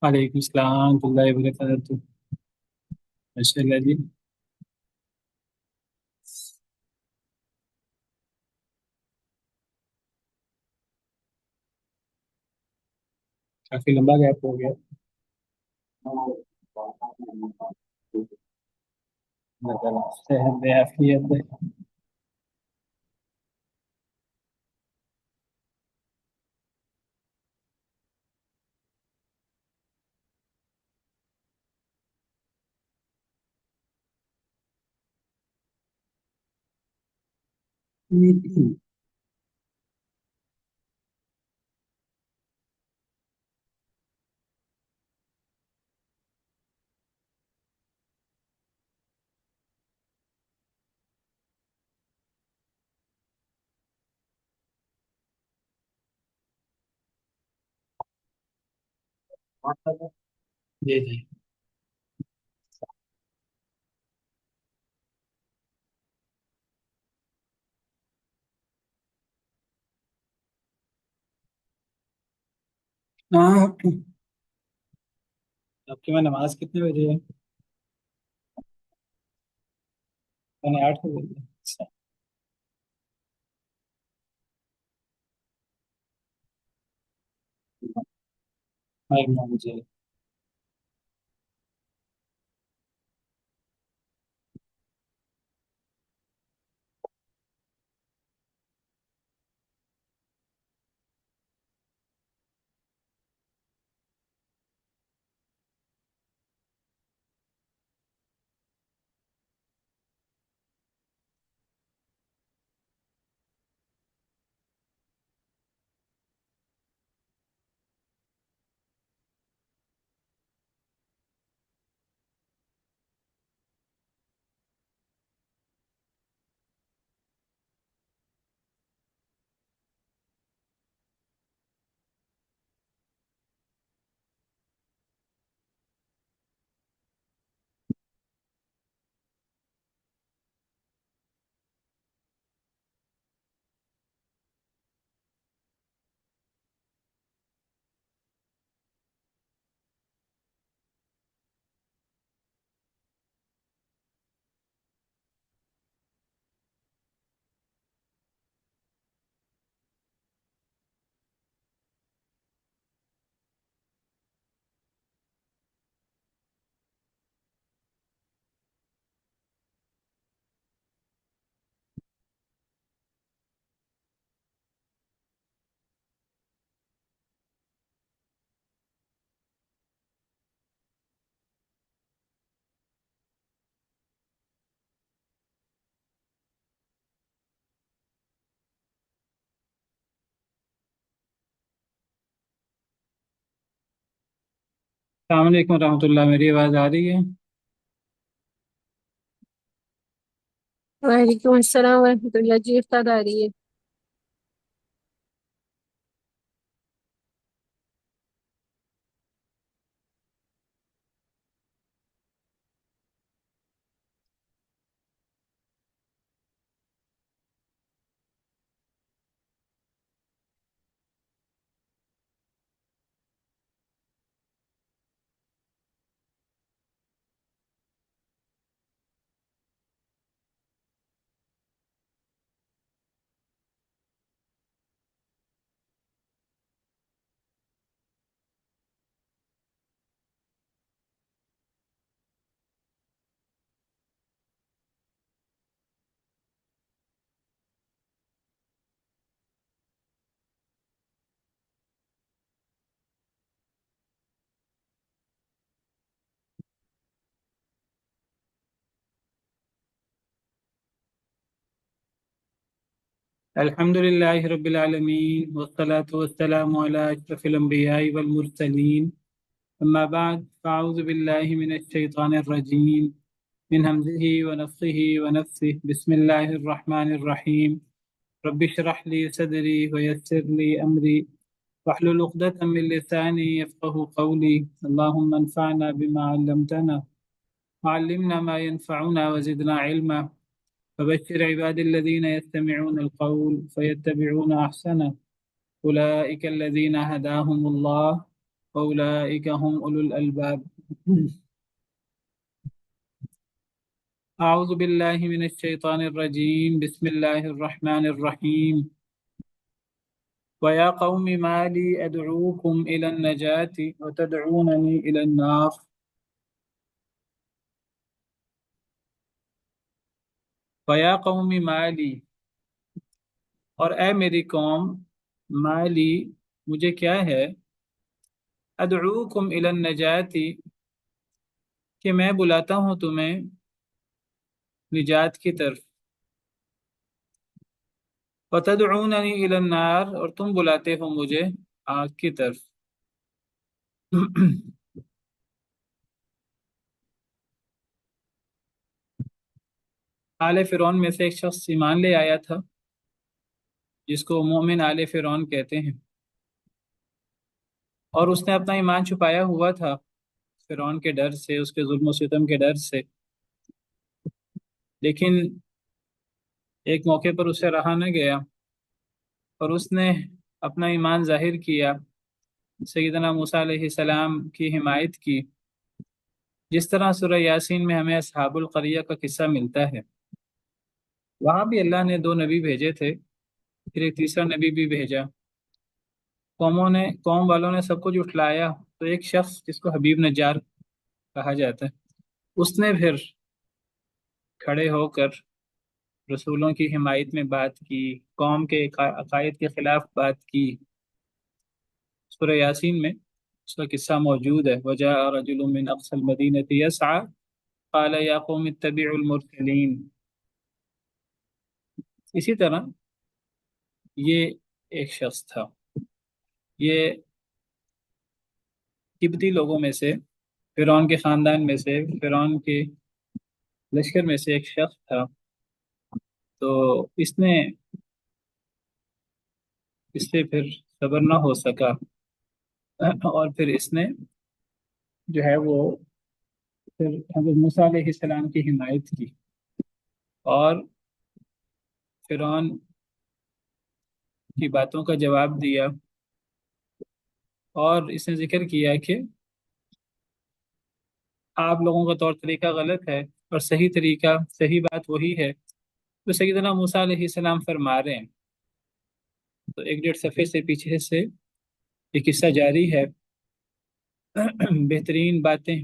وعلیکم السلام ورحمۃ اللہ وبرکاتہ۔ ماشاء اللہ جی۔ کافی لمبا گیپ ہو گیا۔ اللہ تعالیٰ صحت دے، عافیت دے۔ جی جی۔ ہاں، آپ کی میں نماز کتنے بجے ہے؟ میں نے 8 بجے۔ اچھا۔ ہاں، 9 بجے۔ السلام علیکم ورحمۃ اللہ، میری آواز آ رہی ہے؟ وعلیکم السلام ورحمۃ اللہ جی، استاد آ رہی ہے۔ الحمد للہ رب العالمین، والصلاة والسلام علی اشرف الانبیاء والمرسلین، اما بعد فاعوذ باللہ من الشیطان الرجیم، من حمزه ونفخه ونفثه، بسم اللہ الرحمن الرحیم۔ رب اشرح لي صدري ويسر لي أمري واحلل عقدة من لساني يفقه قولي، اللهم انفعنا بما علمتنا وعلمنا ما ينفعنا وزدنا علما، فبشر عباد الذين يستمعون القول فيتبعون أحسنه، أولئك الذين هداهم الله وأولئك هم أولو الألباب. أعوذ بالله من الشيطان الرجيم. بسم الله الرحمن الرحيم. ويا قوم ما لي أدعوكم إلى النجاة وتدعونني إلى النار. ويا قوم ما لي، اور اے میری قوم، ما لی، مجھے کیا ہے، ادعوکم الی النجاة، کہ میں بلاتا ہوں تمہیں نجات کی طرف، وتدعوننی الی النار، اور تم بلاتے ہو مجھے آگ کی طرف. آل فرعون میں سے ایک شخص ایمان لے آیا تھا جس کو مومن آل فرعون کہتے ہیں، اور اس نے اپنا ایمان چھپایا ہوا تھا فرعون کے ڈر سے، اس کے ظلم و ستم کے ڈر سے. لیکن ایک موقع پر اسے رہا نہ گیا اور اس نے اپنا ایمان ظاہر کیا، سیدنا موسیٰ علیہ السلام کی حمایت کی. جس طرح سورہ یاسین میں ہمیں اصحاب القریہ کا قصہ ملتا ہے، وہاں بھی اللہ نے 2 نبی بھیجے تھے، پھر ایک تیسرا نبی بھی بھیجا. قوم والوں نے سب کچھ جھٹلایا، تو ایک شخص جس کو حبیب نجار کہا جاتا ہے، اس نے پھر کھڑے ہو کر رسولوں کی حمایت میں بات کی، قوم کے عقائد کے خلاف بات کی. سورہ یاسین میں اس کا قصہ موجود ہے. وجاء رجل من اقصى المدینة يسعى قال یا قوم اتبعوا المرسلین. اسی طرح یہ ایک شخص تھا، یہ قبطی لوگوں میں سے، فرعون کے خاندان میں سے، فرعون کے لشکر میں سے ایک شخص تھا. تو اس سے پھر صبر نہ ہو سکا، اور پھر اس نے جو ہے وہ پھر حضرت موسیٰ علیہ السلام کی حمایت کی، اور فرعون کی باتوں کا جواب دیا، اور اس نے ذکر کیا کہ آپ لوگوں کا طور طریقہ غلط ہے اور صحیح طریقہ، صحیح بات وہی ہے تو سیدنا موسیٰ علیہ السلام فرما رہے ہیں. تو 1.5 صفحے سے پیچھے سے یہ قصہ جاری ہے. بہترین باتیں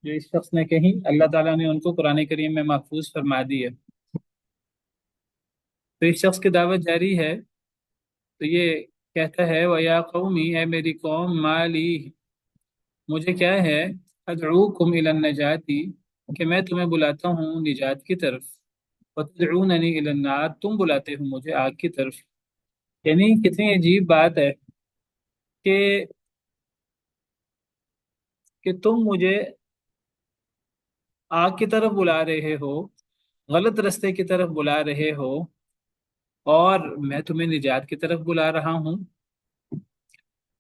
جو اس شخص نے کہیں، اللہ تعالیٰ نے ان کو قرآن کریم میں محفوظ فرما دی ہے. تو اس شخص کی دعوت جاری ہے. تو یہ کہتا ہے وَيَا قَوْمِ، اے میری قوم، مَا لِي، مجھے کیا ہے، ادعوکم الی النجاة، کہ میں تمہیں بلاتا ہوں نجات کی طرف، وتدعوننی الی النار، تم بلاتے ہو مجھے آگ کی طرف. یعنی کتنی عجیب بات ہے کہ تم مجھے آگ کی طرف بلا رہے ہو، غلط رستے کی طرف بلا رہے ہو، اور میں تمہیں نجات کی طرف بلا رہا ہوں.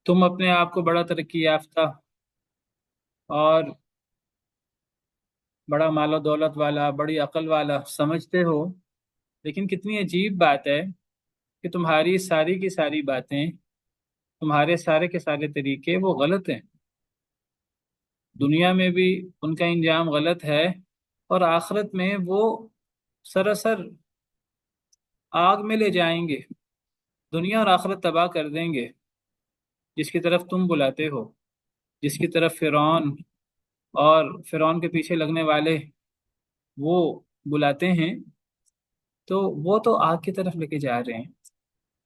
تم اپنے آپ کو بڑا ترقی یافتہ اور بڑا مال و دولت والا، بڑی عقل والا سمجھتے ہو، لیکن کتنی عجیب بات ہے کہ تمہاری ساری کی ساری باتیں، تمہارے سارے کے سارے طریقے وہ غلط ہیں. دنیا میں بھی ان کا انجام غلط ہے، اور آخرت میں وہ سراسر آگ میں لے جائیں گے، دنیا اور آخرت تباہ کر دیں گے. جس کی طرف تم بلاتے ہو، جس کی طرف فرعون اور فرعون کے پیچھے لگنے والے وہ بلاتے ہیں، تو وہ تو آگ کی طرف لے کے جا رہے ہیں.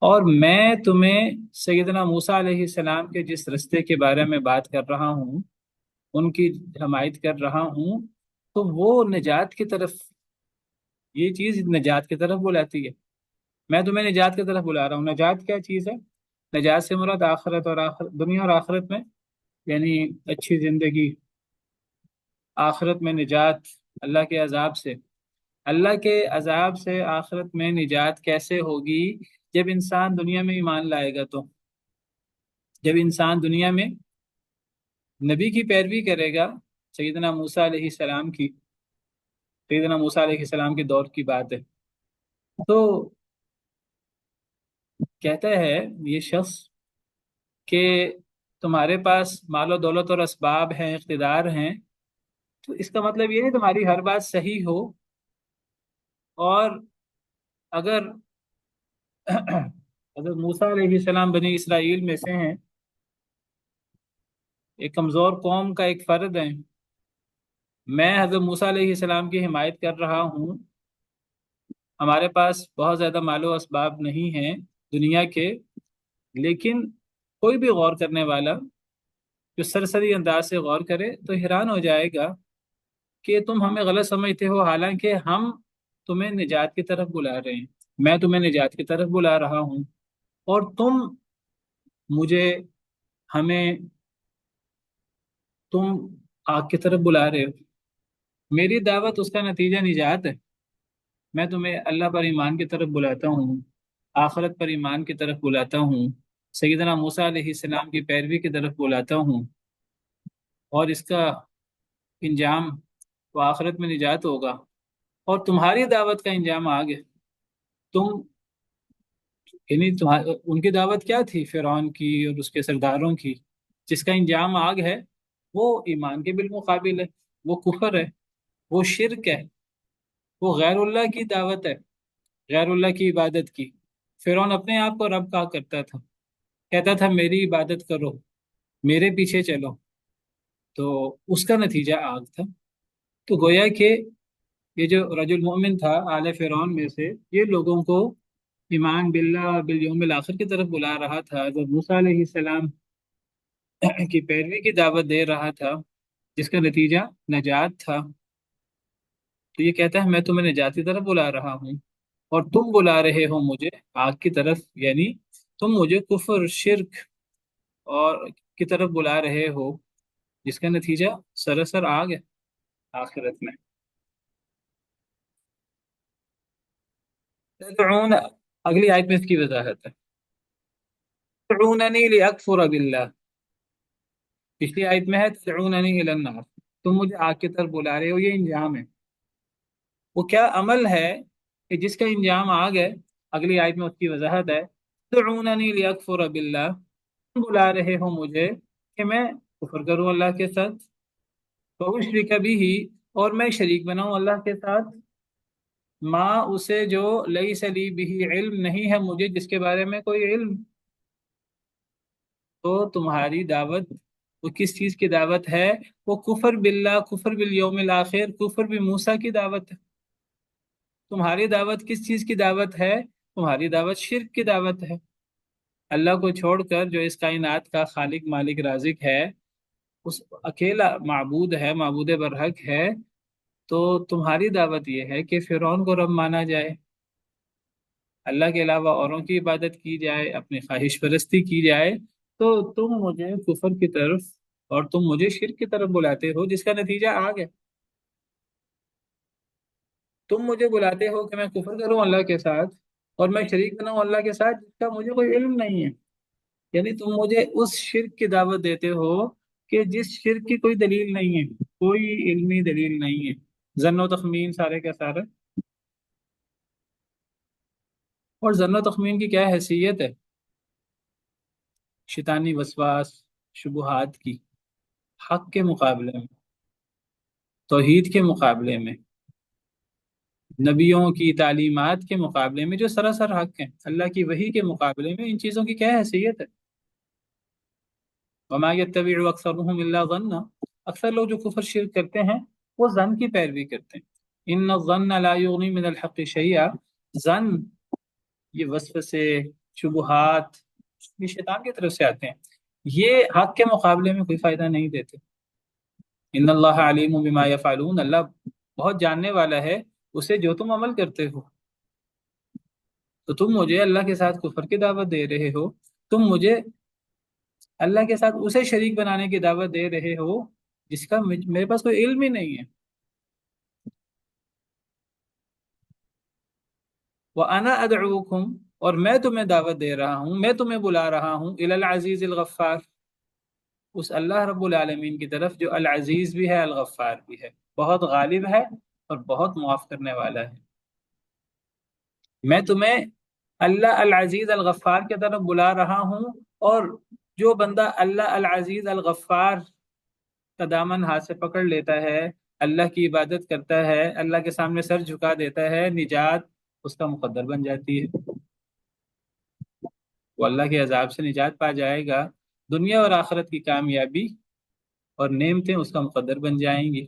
اور میں تمہیں سیدنا موسیٰ علیہ السلام کے جس رستے کے بارے میں بات کر رہا ہوں، ان کی حمایت کر رہا ہوں، تو وہ نجات کی طرف، یہ چیز نجات کی طرف بلاتی ہے. میں تمہیں نجات کی طرف بلا رہا ہوں. نجات کیا چیز ہے؟ نجات سے مراد آخرت، اور دنیا اور آخرت میں یعنی اچھی زندگی، آخرت میں نجات اللہ کے عذاب سے. اللہ کے عذاب سے آخرت میں نجات کیسے ہوگی؟ جب انسان دنیا میں ایمان لائے گا، تو جب انسان دنیا میں نبی کی پیروی کرے گا، سیدنا موسیٰ علیہ السلام کی، سیدنا موسیٰ علیہ السلام کے دور کی بات ہے. تو کہتا ہے یہ شخص کہ تمہارے پاس مال و دولت اور اسباب ہیں، اقتدار ہیں، تو اس کا مطلب یہ نہیں تمہاری ہر بات صحیح ہو۔ اور اگر حضرت موسیٰ علیہ السلام بنی اسرائیل میں سے ہیں، ایک کمزور قوم کا ایک فرد ہیں، میں حضرت موسیٰ علیہ السلام کی حمایت کر رہا ہوں، ہمارے پاس بہت زیادہ مال و اسباب نہیں ہیں دنیا کے، لیکن کوئی بھی غور کرنے والا جو سرسری انداز سے غور کرے تو حیران ہو جائے گا کہ تم ہمیں غلط سمجھتے ہو، حالانکہ ہم تمہیں نجات کی طرف بلا رہے ہیں، میں تمہیں نجات کی طرف بلا رہا ہوں، اور تم مجھے، ہمیں، تم آگ کی طرف بلا رہے ہو۔ میری دعوت اس کا نتیجہ نجات ہے، میں تمہیں اللہ پر ایمان کی طرف بلاتا ہوں، آخرت پر ایمان کی طرف بلاتا ہوں، سیدنا موسیٰ علیہ السلام کی پیروی کی طرف بلاتا ہوں، اور اس کا انجام وہ آخرت میں نجات ہوگا۔ اور تمہاری دعوت کا انجام آگے، تم، یعنی ان کی دعوت کیا تھی فرعون کی اور اس کے سرداروں کی، جس کا انجام آگ ہے، وہ ایمان کے بالمقابل ہے، وہ کفر ہے، وہ شرک ہے، وہ غیر اللہ کی دعوت ہے، غیر اللہ کی عبادت کی۔ فرعون اپنے آپ کو رب کہا کرتا تھا، کہتا تھا میری عبادت کرو، میرے پیچھے چلو، تو اس کا نتیجہ آگ تھا۔ تو گویا کہ یہ جو رجل مومن تھا آل فرعون میں سے، یہ لوگوں کو ایمان باللہ بالیوم الآخر کی طرف بلا رہا تھا، جو موسیٰ علیہ السلام کی پیروی کی دعوت دے رہا تھا، جس کا نتیجہ نجات تھا۔ تو یہ کہتا ہے میں تمہیں نجات کی طرف بلا رہا ہوں، اور تم بلا رہے ہو مجھے آگ کی طرف، یعنی تم مجھے کفر، شرک اور کی طرف بلا رہے ہو، جس کا نتیجہ سراسر آگ ہے آخرت میں۔ تدعون، اگلی آیت میں اس کی وضاحت ہے، تدعوننی لیکفر باللہ، پچھلی آیت میں ہے تدعوننی الی النار، تم مجھے آگ کی طرف بلا رہے ہو، یہ انجام ہے۔ وہ کیا عمل ہے کہ جس کا انجام آگ ہے؟ اگلی آیت میں اس کی وضاحت ہے، تدعوننی لیکفر باللہ، تم بلا رہے ہو مجھے کہ میں کفر کروں اللہ کے ساتھ، واشرک بہ، اور میں شریک بناؤں اللہ کے ساتھ، ماں اسے جو لیس لی بہ علم، نہیں ہے مجھے جس کے بارے میں کوئی علم۔ تو تمہاری دعوت وہ کس چیز کی دعوت ہے؟ وہ کفر باللہ، کفر بالیوم الآخر، کفر بموسیٰ کی دعوت ہے۔ تمہاری دعوت کس چیز کی دعوت ہے؟ تمہاری دعوت شرک کی دعوت ہے، اللہ کو چھوڑ کر جو اس کائنات کا خالق، مالک، رازق ہے، اس اکیلا معبود ہے، معبود برحق ہے۔ تو تمہاری دعوت یہ ہے کہ فرعون کو رب مانا جائے، اللہ کے علاوہ اوروں کی عبادت کی جائے، اپنی خواہش پرستی کی جائے، تو تم مجھے کفر کی طرف اور تم مجھے شرک کی طرف بلاتے ہو، جس کا نتیجہ آگ ہے۔ تم مجھے بلاتے ہو کہ میں کفر کروں اللہ کے ساتھ، اور میں شریک بناؤں اللہ کے ساتھ جس کا مجھے کوئی علم نہیں ہے، یعنی تم مجھے اس شرک کی دعوت دیتے ہو کہ جس شرک کی کوئی دلیل نہیں ہے، کوئی علمی دلیل نہیں ہے، ظن و تخمین سارے کا سارا۔ اور ظن و تخمین کی کیا حیثیت ہے؟ شیطانی وسواس، شبہات کی، حق کے مقابلے میں، توحید کے مقابلے میں، نبیوں کی تعلیمات کے مقابلے میں جو سراسر حق ہیں، اللہ کی وحی کے مقابلے میں ان چیزوں کی کیا حیثیت ہے؟ وما يتبع اکثرهم الا ظنا، اکثر لوگ جو کفر شرک کرتے ہیں وہ ظن کی پیروی کرتے ہیں۔ ان الظن لا یغنی من الحق شیئا، ظن، یہ وسوسے، شبہات، یہ شیطان کی طرف سے آتے ہیں، یہ حق کے مقابلے میں کوئی فائدہ نہیں دیتے۔ ان اللہ علیم بما یفعلون، اللہ بہت جاننے والا ہے اسے جو تم عمل کرتے ہو۔ تو تم مجھے اللہ کے ساتھ کفر کی دعوت دے رہے ہو، تم مجھے اللہ کے ساتھ اسے شریک بنانے کی دعوت دے رہے ہو جس کا میرے پاس کوئی علم ہی نہیں ہے۔ وَأَنَا أَدْعُوكُمْ، اور میں تمہیں دعوت دے رہا ہوں، میں تمہیں بلا رہا ہوں، إِلَى الْعَزِيزِ الْغَفَّارِ، اس اللہ رب العالمین کی طرف جو العزیز بھی ہے، الغفار بھی ہے، بہت غالب ہے اور بہت معاف کرنے والا ہے۔ میں تمہیں اللہ العزیز الغفار کی طرف بلا رہا ہوں، اور جو بندہ اللہ العزیز الغفار کا دامن ہاتھ سے پکڑ لیتا ہے، اللہ کی عبادت کرتا ہے، اللہ کے سامنے سر جھکا دیتا ہے، نجات اس کا مقدر بن جاتی ہے، وہ اللہ کے عذاب سے نجات پا جائے گا، دنیا اور آخرت کی کامیابی اور نعمتیں اس کا مقدر بن جائیں گی۔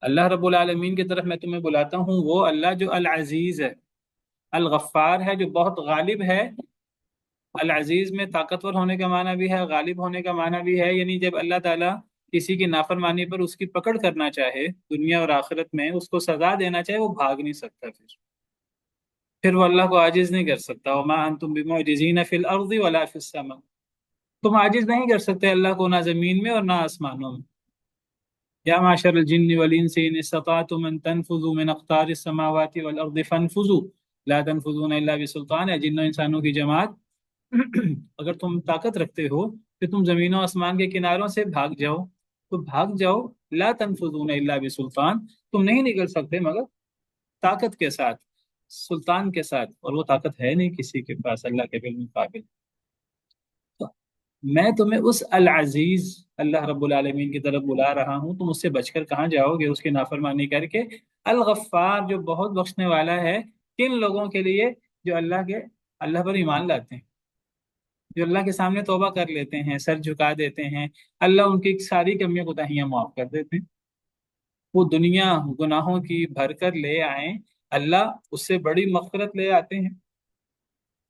اللہ رب العالمین کی طرف میں تمہیں بلاتا ہوں، وہ اللہ جو العزیز ہے، الغفار ہے، جو بہت غالب ہے۔ العزیز میں طاقتور ہونے کا معنی بھی ہے، غالب ہونے کا معنی بھی ہے، یعنی جب اللہ تعالیٰ کسی کی نافرمانی پر اس کی پکڑ کرنا چاہے دنیا اور آخرت میں، اس کو سزا دینا چاہے، وہ بھاگ نہیں سکتا، پھر وہ اللہ کو عاجز نہیں کر سکتا۔ وما انتم بمعجزین فی الارض ولا فی السماء، تم عاجز نہیں کر سکتے اللہ کو، نہ زمین میں اور نہ آسمانوں میں۔ یا معشر الجن والانس ان استطعتم ان تنفذوا من اقطار السماوات والارض فانفذوا لا تنفذون الا بسلطان، ہے جنوں انسانوں کی جماعت، اگر تم طاقت رکھتے ہو کہ تم زمین و آسمان کے کناروں سے بھاگ جاؤ تو بھاگ جاؤ، لا تنفذون الا بسلطان، تم نہیں نکل سکتے مگر طاقت کے ساتھ، سلطان کے ساتھ، اور وہ طاقت ہے نہیں کسی کے پاس اللہ کے بالمقابل۔ تو میں تمہیں اس العزیز اللہ رب العالمین کی طرف بلا رہا ہوں، تم اس سے بچ کر کہاں جاؤ گے اس کی نافرمانی کر کے۔ الغفار جو بہت بخشنے والا ہے، کن لوگوں کے لیے؟ جو اللہ پر ایمان لاتے ہیں، جو اللہ کے سامنے توبہ کر لیتے ہیں، سر جھکا دیتے ہیں، اللہ ان کی ساری کمیاں کوتاہیاں معاف کر دیتے ہیں، وہ دنیا گناہوں کی بھر کر لے آئیں، اللہ اس سے بڑی مغفرت لے آتے ہیں۔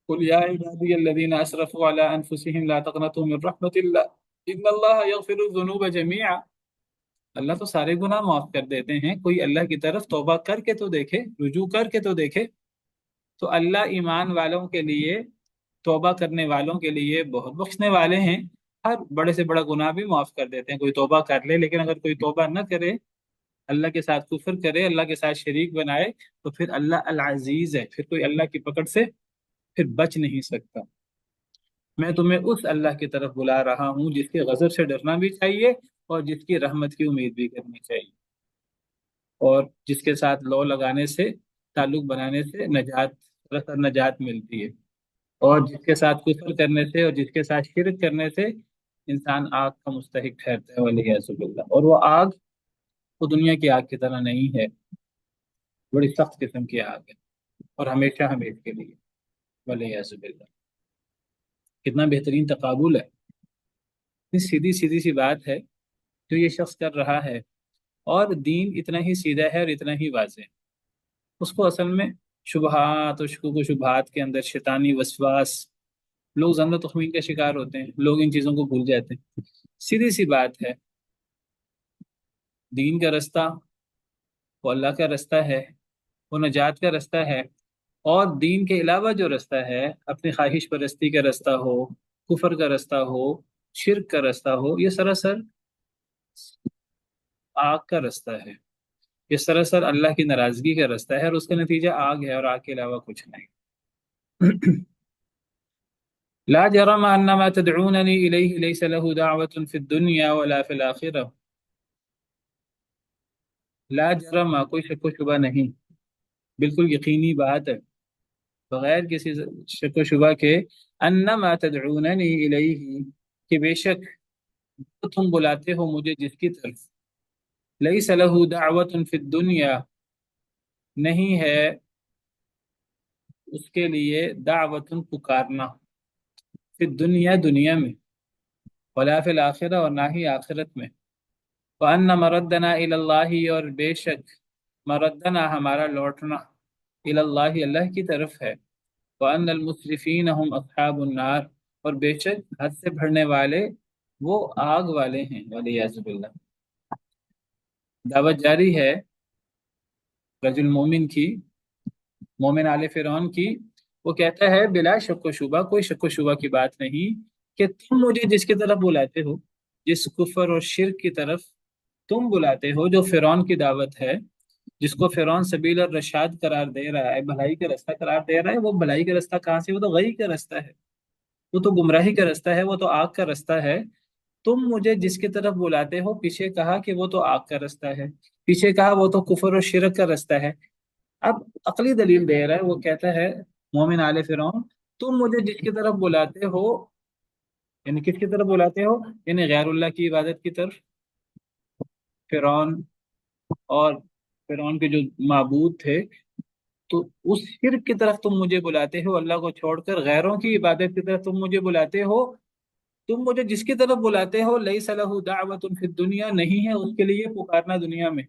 قل یا عبادی الذین اسرفوا علی انفسهم لا تقنطوا من رحمت اللہ ان اللہ یغفر الذنوب جميعا، اللہ تو سارے گناہ معاف کر دیتے ہیں، کوئی اللہ کی طرف توبہ کر کے تو دیکھے، رجوع کر کے تو دیکھے۔ تو اللہ ایمان والوں کے لیے، توبہ کرنے والوں کے لیے بہت بخشنے والے ہیں، ہر بڑے سے بڑا گناہ بھی معاف کر دیتے ہیں، کوئی توبہ کر لے، لیکن اگر کوئی توبہ نہ کرے، اللہ کے ساتھ کفر کرے، اللہ کے ساتھ شریک بنائے، تو پھر اللہ العزیز ہے، پھر کوئی اللہ کی پکڑ سے پھر بچ نہیں سکتا۔ میں تمہیں اس اللہ کی طرف بلا رہا ہوں جس کے غضب سے ڈرنا بھی چاہیے اور جس کی رحمت کی امید بھی کرنی چاہیے، اور جس کے ساتھ لو لگانے سے، تعلق بنانے سے نجات ملتی ہے، اور جس کے ساتھ کفر کرنے سے اور جس کے ساتھ شرک کرنے سے انسان آگ کا مستحق ٹھہرتا ہے، والعیاذ باللہ، اور وہ آگ وہ دنیا کی آگ کی طرح نہیں ہے، بڑی سخت قسم کی آگ ہے، اور ہمیشہ ہمیشہ کے لیے، والعیاذ باللہ۔ کتنا بہترین تقابل ہے، اتنی سیدھی سیدھی سی بات ہے جو یہ شخص کر رہا ہے، اور دین اتنا ہی سیدھا ہے اور اتنا ہی واضح ہے، اس کو اصل میں شبہات اور شکوک و شبہات کے اندر شیطانی وسواس، لوگ ظن و تخمین کا شکار ہوتے ہیں، لوگ ان چیزوں کو بھول جاتے ہیں۔ سیدھی سی بات ہے، دین کا رستہ وہ اللہ کا رستہ ہے، وہ نجات کا رستہ ہے، اور دین کے علاوہ جو رستہ ہے، اپنی خواہش پرستی کا رستہ ہو، کفر کا رستہ ہو، شرک کا رستہ ہو، یہ سراسر آگ کا رستہ ہے، یہ سراسر اللہ کی ناراضگی کا رستہ ہے، اور اس کا نتیجہ آگ ہے، اور آگ کے علاوہ کچھ نہیں۔ لا جرم ان ما تدعونني الیہ لیس له دعوة فی الدنیا ولا فی الآخرہ، لا جرم، کوئی شک و شبہ نہیں، بالکل یقینی بات ہے، بغیر کسی شک و شبہ کے، انما تدعوننی الیہ، کہ بے شک جو تم بلاتے ہو مجھے جس کی طرف، لیس له دعوت فی الدنیا، نہیں ہے اس کے لیے دعوت پکارنا، فی الدنیا دنیا میں، ولا فی الآخرہ اور نہ ہی آخرت میں، وان مردنا الی اللہ، اور بے شک مردنا ہمارا لوٹنا، الی اللہ اللہ کی طرف ہے، وان المسرفین هم اصحاب النار، اور بے شک حد سے بڑھنے والے وہ آگ والے ہیں، والعیاذ باللہ۔ دعوت جاری ہے رجل مومن کی، مومن آل فرعون کی، وہ کہتا ہے بلا شک و شبہ، کوئی شک و شبہ کی بات نہیں، کہ تم مجھے جس کی طرف بلاتے ہو، جس کفر اور شرک کی طرف تم بلاتے ہو، جو فرعون کی دعوت ہے، جس کو فرعون سبیل الرشاد قرار دے رہا ہے، بھلائی کا رستہ قرار دے رہا ہے، وہ بھلائی کا رستہ کہاں سے؟ وہ تو غی کا رستہ ہے، وہ تو گمراہی کا رستہ ہے، وہ تو آگ کا رستہ ہے۔ تم مجھے جس کی طرف بلاتے ہو، پیچھے کہا کہ وہ تو آگ کا رستہ ہے، پیچھے کہا وہ تو کفر اور شرک کا رستہ ہے، اب عقلی دلیل دے رہا ہے، وہ کہتا ہے مومن آل فرعون، تم مجھے جس کی طرف بلاتے ہو، یعنی کس کی طرف بلاتے ہو؟ یعنی غیر اللہ کی عبادت کی طرف، فرعون اور فرعون کے جو معبود تھے، تو اس شرک کی طرف تم مجھے بلاتے ہو، اللہ کو چھوڑ کر غیروں کی عبادت کی طرف تم مجھے بلاتے ہو۔ تم مجھے جس کی طرف بلاتے ہو، لیس لہ دعوت فی الدنیا، نہیں ہے اس کے لیے پکارنا دنیا میں،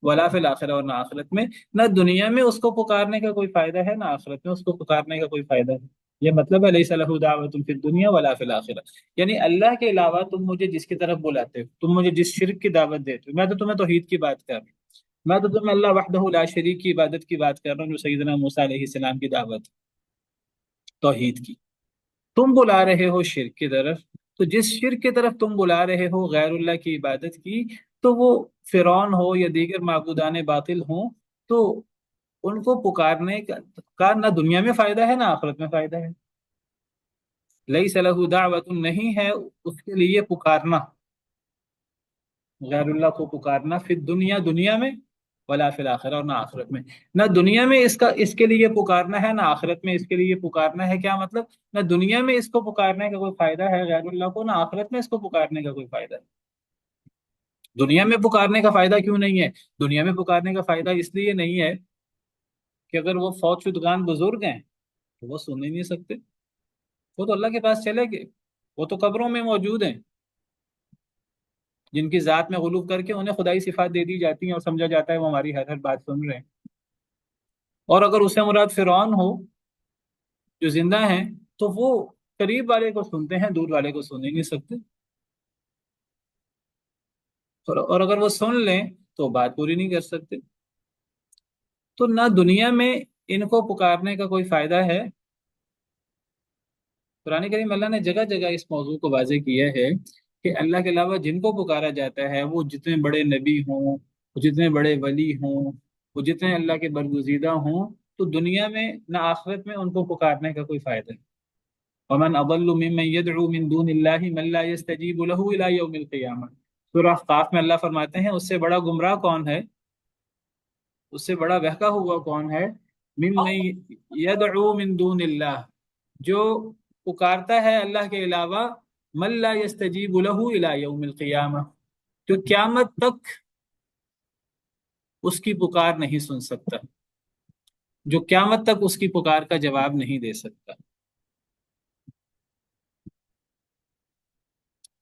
ولا فی الآخرہ، اور نہ آخرت میں۔ نہ دنیا میں اس کو پکارنے کا کوئی فائدہ ہے، نہ آخرت میں اس کو پکارنے کا کوئی فائدہ ہے۔ یہ مطلب ہے لیس لہ دعوت فی الدنیا ولا فی الآخرہ، یعنی اللہ کے علاوہ تم مجھے جس کی طرف بلاتے ہو، تم مجھے جس شرک کی دعوت دیتے ہو، میں تو تمہیں توحید کی بات کر رہا ہوں، میں تو تمہیں اللہ وحدہ لا شریک کی عبادت کی بات کر رہا ہوں، جو سیدنا موسیٰ علیہ السلام کی دعوت، توحید کی۔ تم بلا رہے ہو شرک کی طرف، تو جس شرک کی طرف تم بلا رہے ہو، غیر اللہ کی عبادت کی، تو وہ فرعون ہو یا دیگر معبودان باطل ہوں، تو ان کو پکارنے کا نہ دنیا میں فائدہ ہے نہ آخرت میں فائدہ ہے۔ لیس لہ دعوت، نہیں ہے اس کے لیے پکارنا، غیر اللہ کو پکارنا، فی دنیا، دنیا میں، ولا فی الآخرہ، اور نہ آخرت میں۔ نہ دنیا میں اس کے لیے پکارنا ہے، نہ آخرت میں اس کے لیے پکارنا ہے۔ کیا مطلب؟ نہ دنیا میں اس کو پکارنے کا کوئی فائدہ ہے غیر اللہ کو، نہ آخرت میں اس کو پکارنے کا کوئی فائدہ ہے۔ دنیا میں پکارنے کا فائدہ کیوں نہیں ہے؟ دنیا میں پکارنے کا فائدہ اس لیے نہیں ہے کہ اگر وہ فوت شدگان بزرگ ہیں تو وہ سن ہی نہیں سکتے، وہ تو اللہ کے پاس چلے گئے، وہ تو قبروں میں موجود ہیں، جن کی ذات میں غلو کر کے انہیں خدائی صفات دے دی جاتی ہیں اور سمجھا جاتا ہے وہ ہماری ہر ہر بات سن رہے ہیں۔ اور اگر اسے مراد فرعون ہو جو زندہ ہیں، تو وہ قریب والے کو سنتے ہیں، دور والے کو سن ہی نہیں سکتے، اور اگر وہ سن لیں تو بات پوری نہیں کر سکتے۔ تو نہ دنیا میں ان کو پکارنے کا کوئی فائدہ ہے۔ قرآن کریم اللہ نے جگہ جگہ اس موضوع کو واضح کیا ہے کہ اللہ کے علاوہ جن کو پکارا جاتا ہے، وہ جتنے بڑے نبی ہوں، وہ جتنے بڑے ولی ہوں، وہ جتنے اللہ کے برگزیدہ ہوں، تو دنیا میں نہ آخرت میں ان کو پکارنے کا کوئی فائدہ ہے۔ ومن اضل ممن يدعو من دون الله من لا يستجيب له الى يوم القيامه، سورہ احقاف میں اللہ فرماتے ہیں اس سے بڑا گمراہ کون ہے، اس سے بڑا بہکا ہوا کون ہے، ممن يدعو من دون اللہ، جو پکارتا ہے اللہ کے علاوہ، من لا يستجيب له الى يوم القيامه، جو قیامت تک اس کی پکار نہیں سن سکتا، جو قیامت تک اس کی پکار کا جواب نہیں دے سکتا۔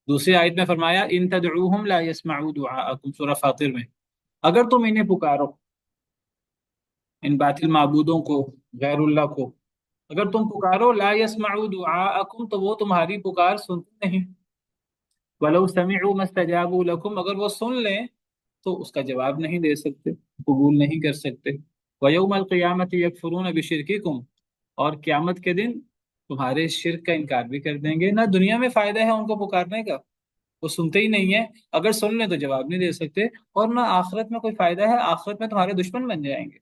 دوسری آیت میں فرمایا ان تدعوہم لا يسمعوا دعاءکم، سورہ فاطر میں، اگر تم انہیں پکارو، ان باطل معبودوں کو، غیر اللہ کو، اگر تم پکارو، لا يسمعوا دعاءکم، تو وہ تمہاری پکار سنتے نہیں، ولو سمعوا ما استجابوا لکم، اگر وہ سن لیں تو اس کا جواب نہیں دے سکتے، قبول نہیں کر سکتے۔ ویوم القیامت یکفرون بشرککم، اور قیامت کے دن تمہارے شرک کا انکار بھی کر دیں گے۔ نہ دنیا میں فائدہ ہے ان کو پکارنے کا، وہ سنتے ہی نہیں ہیں، اگر سن لیں تو جواب نہیں دے سکتے، اور نہ آخرت میں کوئی فائدہ ہے، آخرت میں تمہارے دشمن بن جائیں گے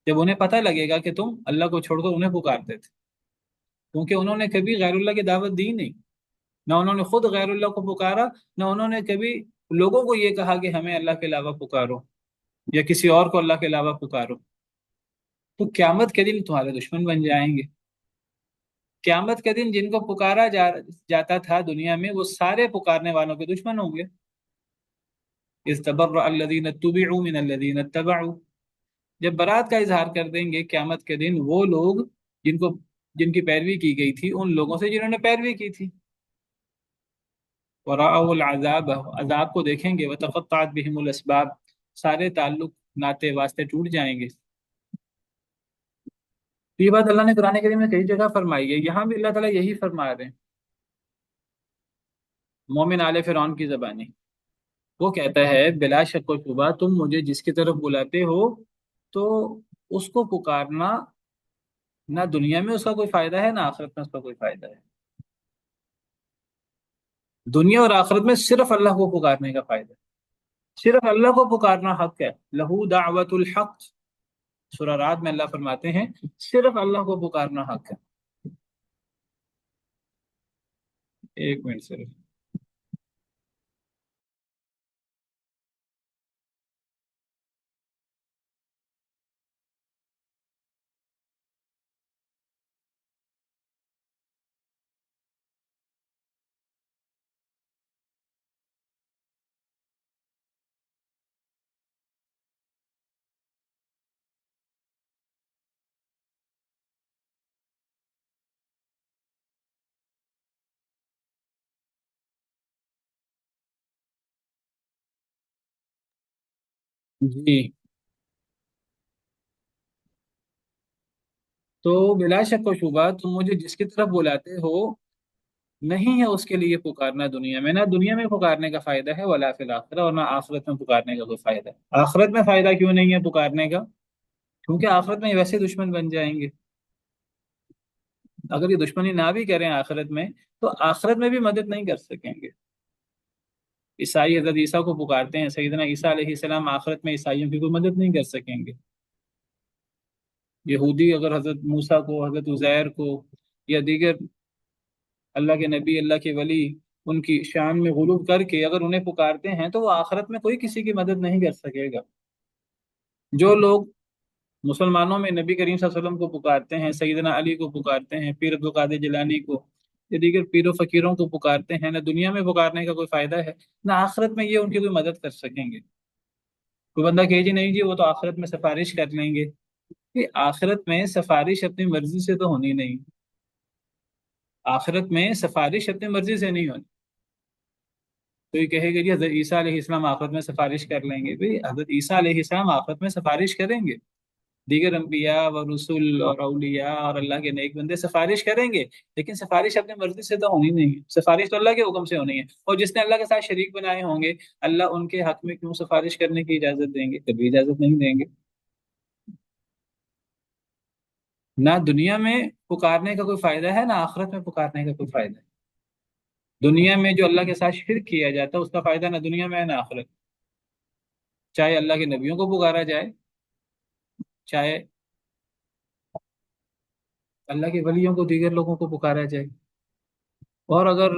جب انہیں پتہ لگے گا کہ تم اللہ کو چھوڑ کر انہیں پکارتے تھے، کیونکہ انہوں نے کبھی غیر اللہ کی دعوت دی نہیں، نہ انہوں نے خود غیر اللہ کو پکارا، نہ انہوں نے کبھی لوگوں کو یہ کہا کہ ہمیں اللہ کے علاوہ پکارو یا کسی اور کو اللہ کے علاوہ پکارو، تو قیامت کے دن تمہارے دشمن بن جائیں گے۔ قیامت کے دن جن کو پکارا جاتا تھا دنیا میں، وہ سارے پکارنے والوں کے دشمن ہوں گے۔ اذ تبرأ الذین اتبعوا من الذین اتبعوا، جب برات کا اظہار کر دیں گے قیامت کے دن وہ لوگ جن کی پیروی کی گئی تھی ان لوگوں سے جنہوں نے پیروی کی تھی۔ ورأوا العذاب، عذاب کو دیکھیں گے، وتقطعت بهم الاسباب، سارے تعلق ناطے واسطے ٹوٹ جائیں گے۔ یہ بات اللہ نے قرآن کریم میں کئی جگہ فرمائی ہے، یہاں بھی اللہ تعالیٰ یہی فرما رہے ہیں مومن آل فرعون کی زبانی۔ وہ کہتا ہے بلا شک و شبہ تم مجھے جس کی طرف بلاتے ہو تو اس کو پکارنا، نہ دنیا میں اس کا کوئی فائدہ ہے نہ آخرت میں اس کا کوئی فائدہ ہے۔ دنیا اور آخرت میں صرف اللہ کو پکارنے کا فائدہ ہے، صرف اللہ کو پکارنا حق ہے، لہو دعوت الحق، سورہ رات میں اللہ فرماتے ہیں صرف اللہ کو پکارنا حق ہے۔ ایک منٹ صرف جی، تو بلا شک و شبہ تم مجھے جس کی طرف بلاتے ہو نہیں ہے اس کے لیے پکارنا دنیا میں، نہ دنیا میں پکارنے کا فائدہ ہے ولا فی الآخرہ، اور نہ آخرت میں پکارنے کا کوئی فائدہ ہے۔ آخرت میں فائدہ کیوں نہیں ہے پکارنے کا؟ کیونکہ آخرت میں ویسے دشمن بن جائیں گے۔ اگر یہ دشمنی نہ بھی کریں آخرت میں تو آخرت میں بھی مدد نہیں کر سکیں گے۔ عیسائی حضرت عیسیٰ کو پکارتے ہیں، سیدنا عیسیٰ علیہ السلام آخرت میں عیسائیوں کی کوئی مدد نہیں کر سکیں گے۔ یہودی اگر حضرت موسیٰ کو، حضرت عزیر کو یا دیگر اللہ کے نبی، اللہ کے ولی، ان کی شان میں غلو کر کے اگر انہیں پکارتے ہیں تو وہ آخرت میں کوئی کسی کی مدد نہیں کر سکے گا۔ جو لوگ مسلمانوں میں نبی کریم صلی اللہ علیہ وسلم کو پکارتے ہیں، سیدنا علی کو پکارتے ہیں، پیر عبد القادر جیلانی کو یا دیگر پیر و فقیروں کو پکارتے ہیں، نہ دنیا میں پکارنے کا کوئی فائدہ ہے نہ آخرت میں یہ ان کی کوئی مدد کر سکیں گے۔ کوئی بندہ کہے جی نہیں جی وہ تو آخرت میں سفارش کر لیں گے، کہ آخرت میں سفارش اپنی مرضی سے تو ہونی نہیں۔ آخرت میں سفارش اپنی مرضی سے نہیں ہونی۔ تو یہ کہے گا جی حضرت عیسیٰ علیہ السلام آخرت میں سفارش کر لیں گے، بھئی حضرت عیسیٰ علیہ السلام آخرت میں سفارش کریں گے، دیگر انبیاء و رسول اور اولیاء اور اللہ کے نیک بندے سفارش کریں گے، لیکن سفارش اپنی مرضی سے تو ہونی نہیں ہے، سفارش تو اللہ کے حکم سے ہونی ہے۔ اور جس نے اللہ کے ساتھ شریک بنائے ہوں گے، اللہ ان کے حق میں کیوں سفارش کرنے کی اجازت دیں گے؟ کبھی اجازت نہیں دیں گے۔ نہ دنیا میں پکارنے کا کوئی فائدہ ہے نہ آخرت میں پکارنے کا کوئی فائدہ ہے۔ دنیا میں جو اللہ کے ساتھ شرک کیا جاتا ہے اس کا فائدہ نہ دنیا میں ہے نہ آخرت میں۔ چاہے اللہ کے نبیوں کو پکارا جائے، چاہے اللہ کے ولیوں کو، دیگر لوگوں کو پکارا جائے، اور اگر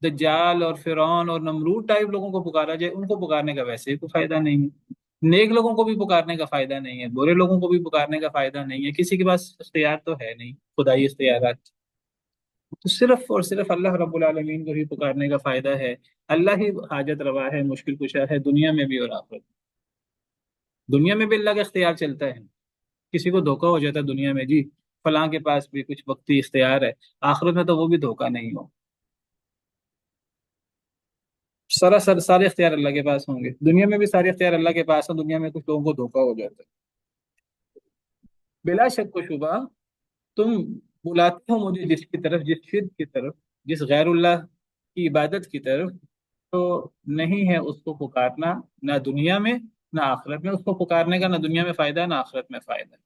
دجال اور فرعون اور نمرود ٹائپ لوگوں کو پکارا جائے، ان کو پکارنے کا ویسے ہی کوئی فائدہ نہیں ہے۔ نیک لوگوں کو بھی پکارنے کا فائدہ نہیں ہے، برے لوگوں کو بھی پکارنے کا فائدہ نہیں ہے، کسی کے پاس اختیار تو ہے نہیں، خدائی اختیارات۔ تو صرف اور صرف اللہ رب العالمین کو ہی پکارنے کا فائدہ ہے۔ اللہ ہی حاجت روا ہے، مشکل کشا ہے، دنیا میں بھی اور آخرت میں۔ دنیا میں بھی اللہ کا اختیار چلتا ہے، کسی کو دھوکا ہو جاتا ہے دنیا میں، جی فلاں کے پاس بھی کچھ وقتی اختیار ہے، آخرت میں تو وہ بھی دھوکا نہیں ہو، سراسر سارے اختیار اللہ کے پاس ہوں گے۔ دنیا میں بھی سارے اختیار اللہ کے پاس ہیں، دنیا میں کچھ لوگوں کو دھوکا ہو جاتا ہے۔ بلا شک و شبہ تم بلاتے ہو مجھے جس کی طرف، جس شرک کی طرف، جس غیر اللہ کی عبادت کی طرف، تو نہیں ہے اس کو پکارنا نہ دنیا میں نہ آخرت میں، اس کو پکارنے کا نہ دنیا میں فائدہ ہے نہ آخرت میں فائدہ ہے۔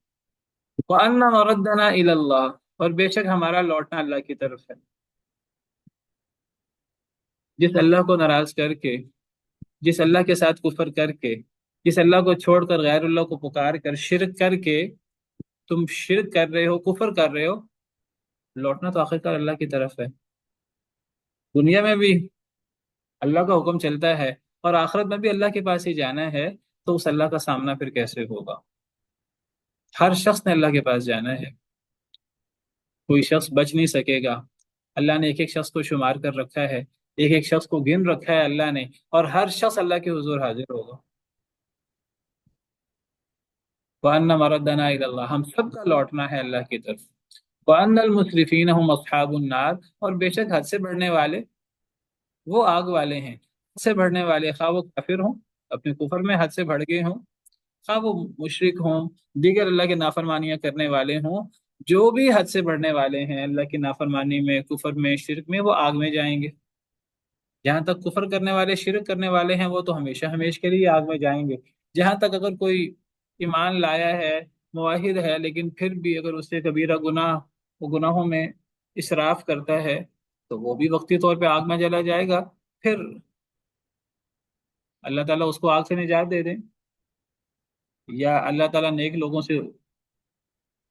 وَأَنَّ مَرَدَّنَا إِلَى اللَّهِ، اور بے شک ہمارا لوٹنا اللہ کی طرف ہے۔ جس اللہ کو ناراض کر کے، جس اللہ کے ساتھ کفر کر کے، جس اللہ کو چھوڑ کر غیر اللہ کو پکار کر شرک کر کے تم شرک کر رہے ہو، کفر کر رہے ہو، لوٹنا تو آخرکار اللہ کی طرف ہے۔ دنیا میں بھی اللہ کا حکم چلتا ہے اور آخرت میں بھی اللہ کے پاس ہی جانا ہے، تو اس اللہ کا سامنا پھر کیسے ہوگا؟ ہر شخص نے اللہ کے پاس جانا ہے، کوئی شخص بچ نہیں سکے گا۔ اللہ نے ایک ایک شخص کو شمار کر رکھا ہے، ایک ایک شخص کو گن رکھا ہے اللہ نے، اور ہر شخص اللہ کے حضور حاضر ہوگا۔ وَأَنَّ مَرَدَّنَا إِلَى اللَّهِ، ہم سب کا لوٹنا ہے اللہ کی طرف۔ وَأَنَّ الْمُسْرِفِينَ هُمْ أَصْحَابُ النَّارِ، اور بے شک حد سے بڑھنے والے وہ آگ والے ہیں۔ حد سے بڑھنے والے خواہ وہ کافر ہوں، اپنے کفر میں حد سے بڑھ گئے ہوں، خواہ وہ مشرک ہوں، دیگر اللہ کے نافرمانیاں کرنے والے ہوں، جو بھی حد سے بڑھنے والے ہیں اللہ کی نافرمانی میں، کفر میں، شرک میں، وہ آگ میں جائیں گے۔ جہاں تک کفر کرنے والے، شرک کرنے والے ہیں، وہ تو ہمیشہ ہمیشہ کے لیے آگ میں جائیں گے۔ جہاں تک اگر کوئی ایمان لایا ہے، موحد ہے، لیکن پھر بھی اگر اس سے کبیرہ گناہ، وہ گناہوں میں اسراف کرتا ہے، تو وہ بھی وقتی طور پہ آگ میں جلا جائے گا۔ پھر اللہ تعالیٰ اس کو آگ سے نجات دے دیں، یا اللہ تعالیٰ نیک لوگوں سے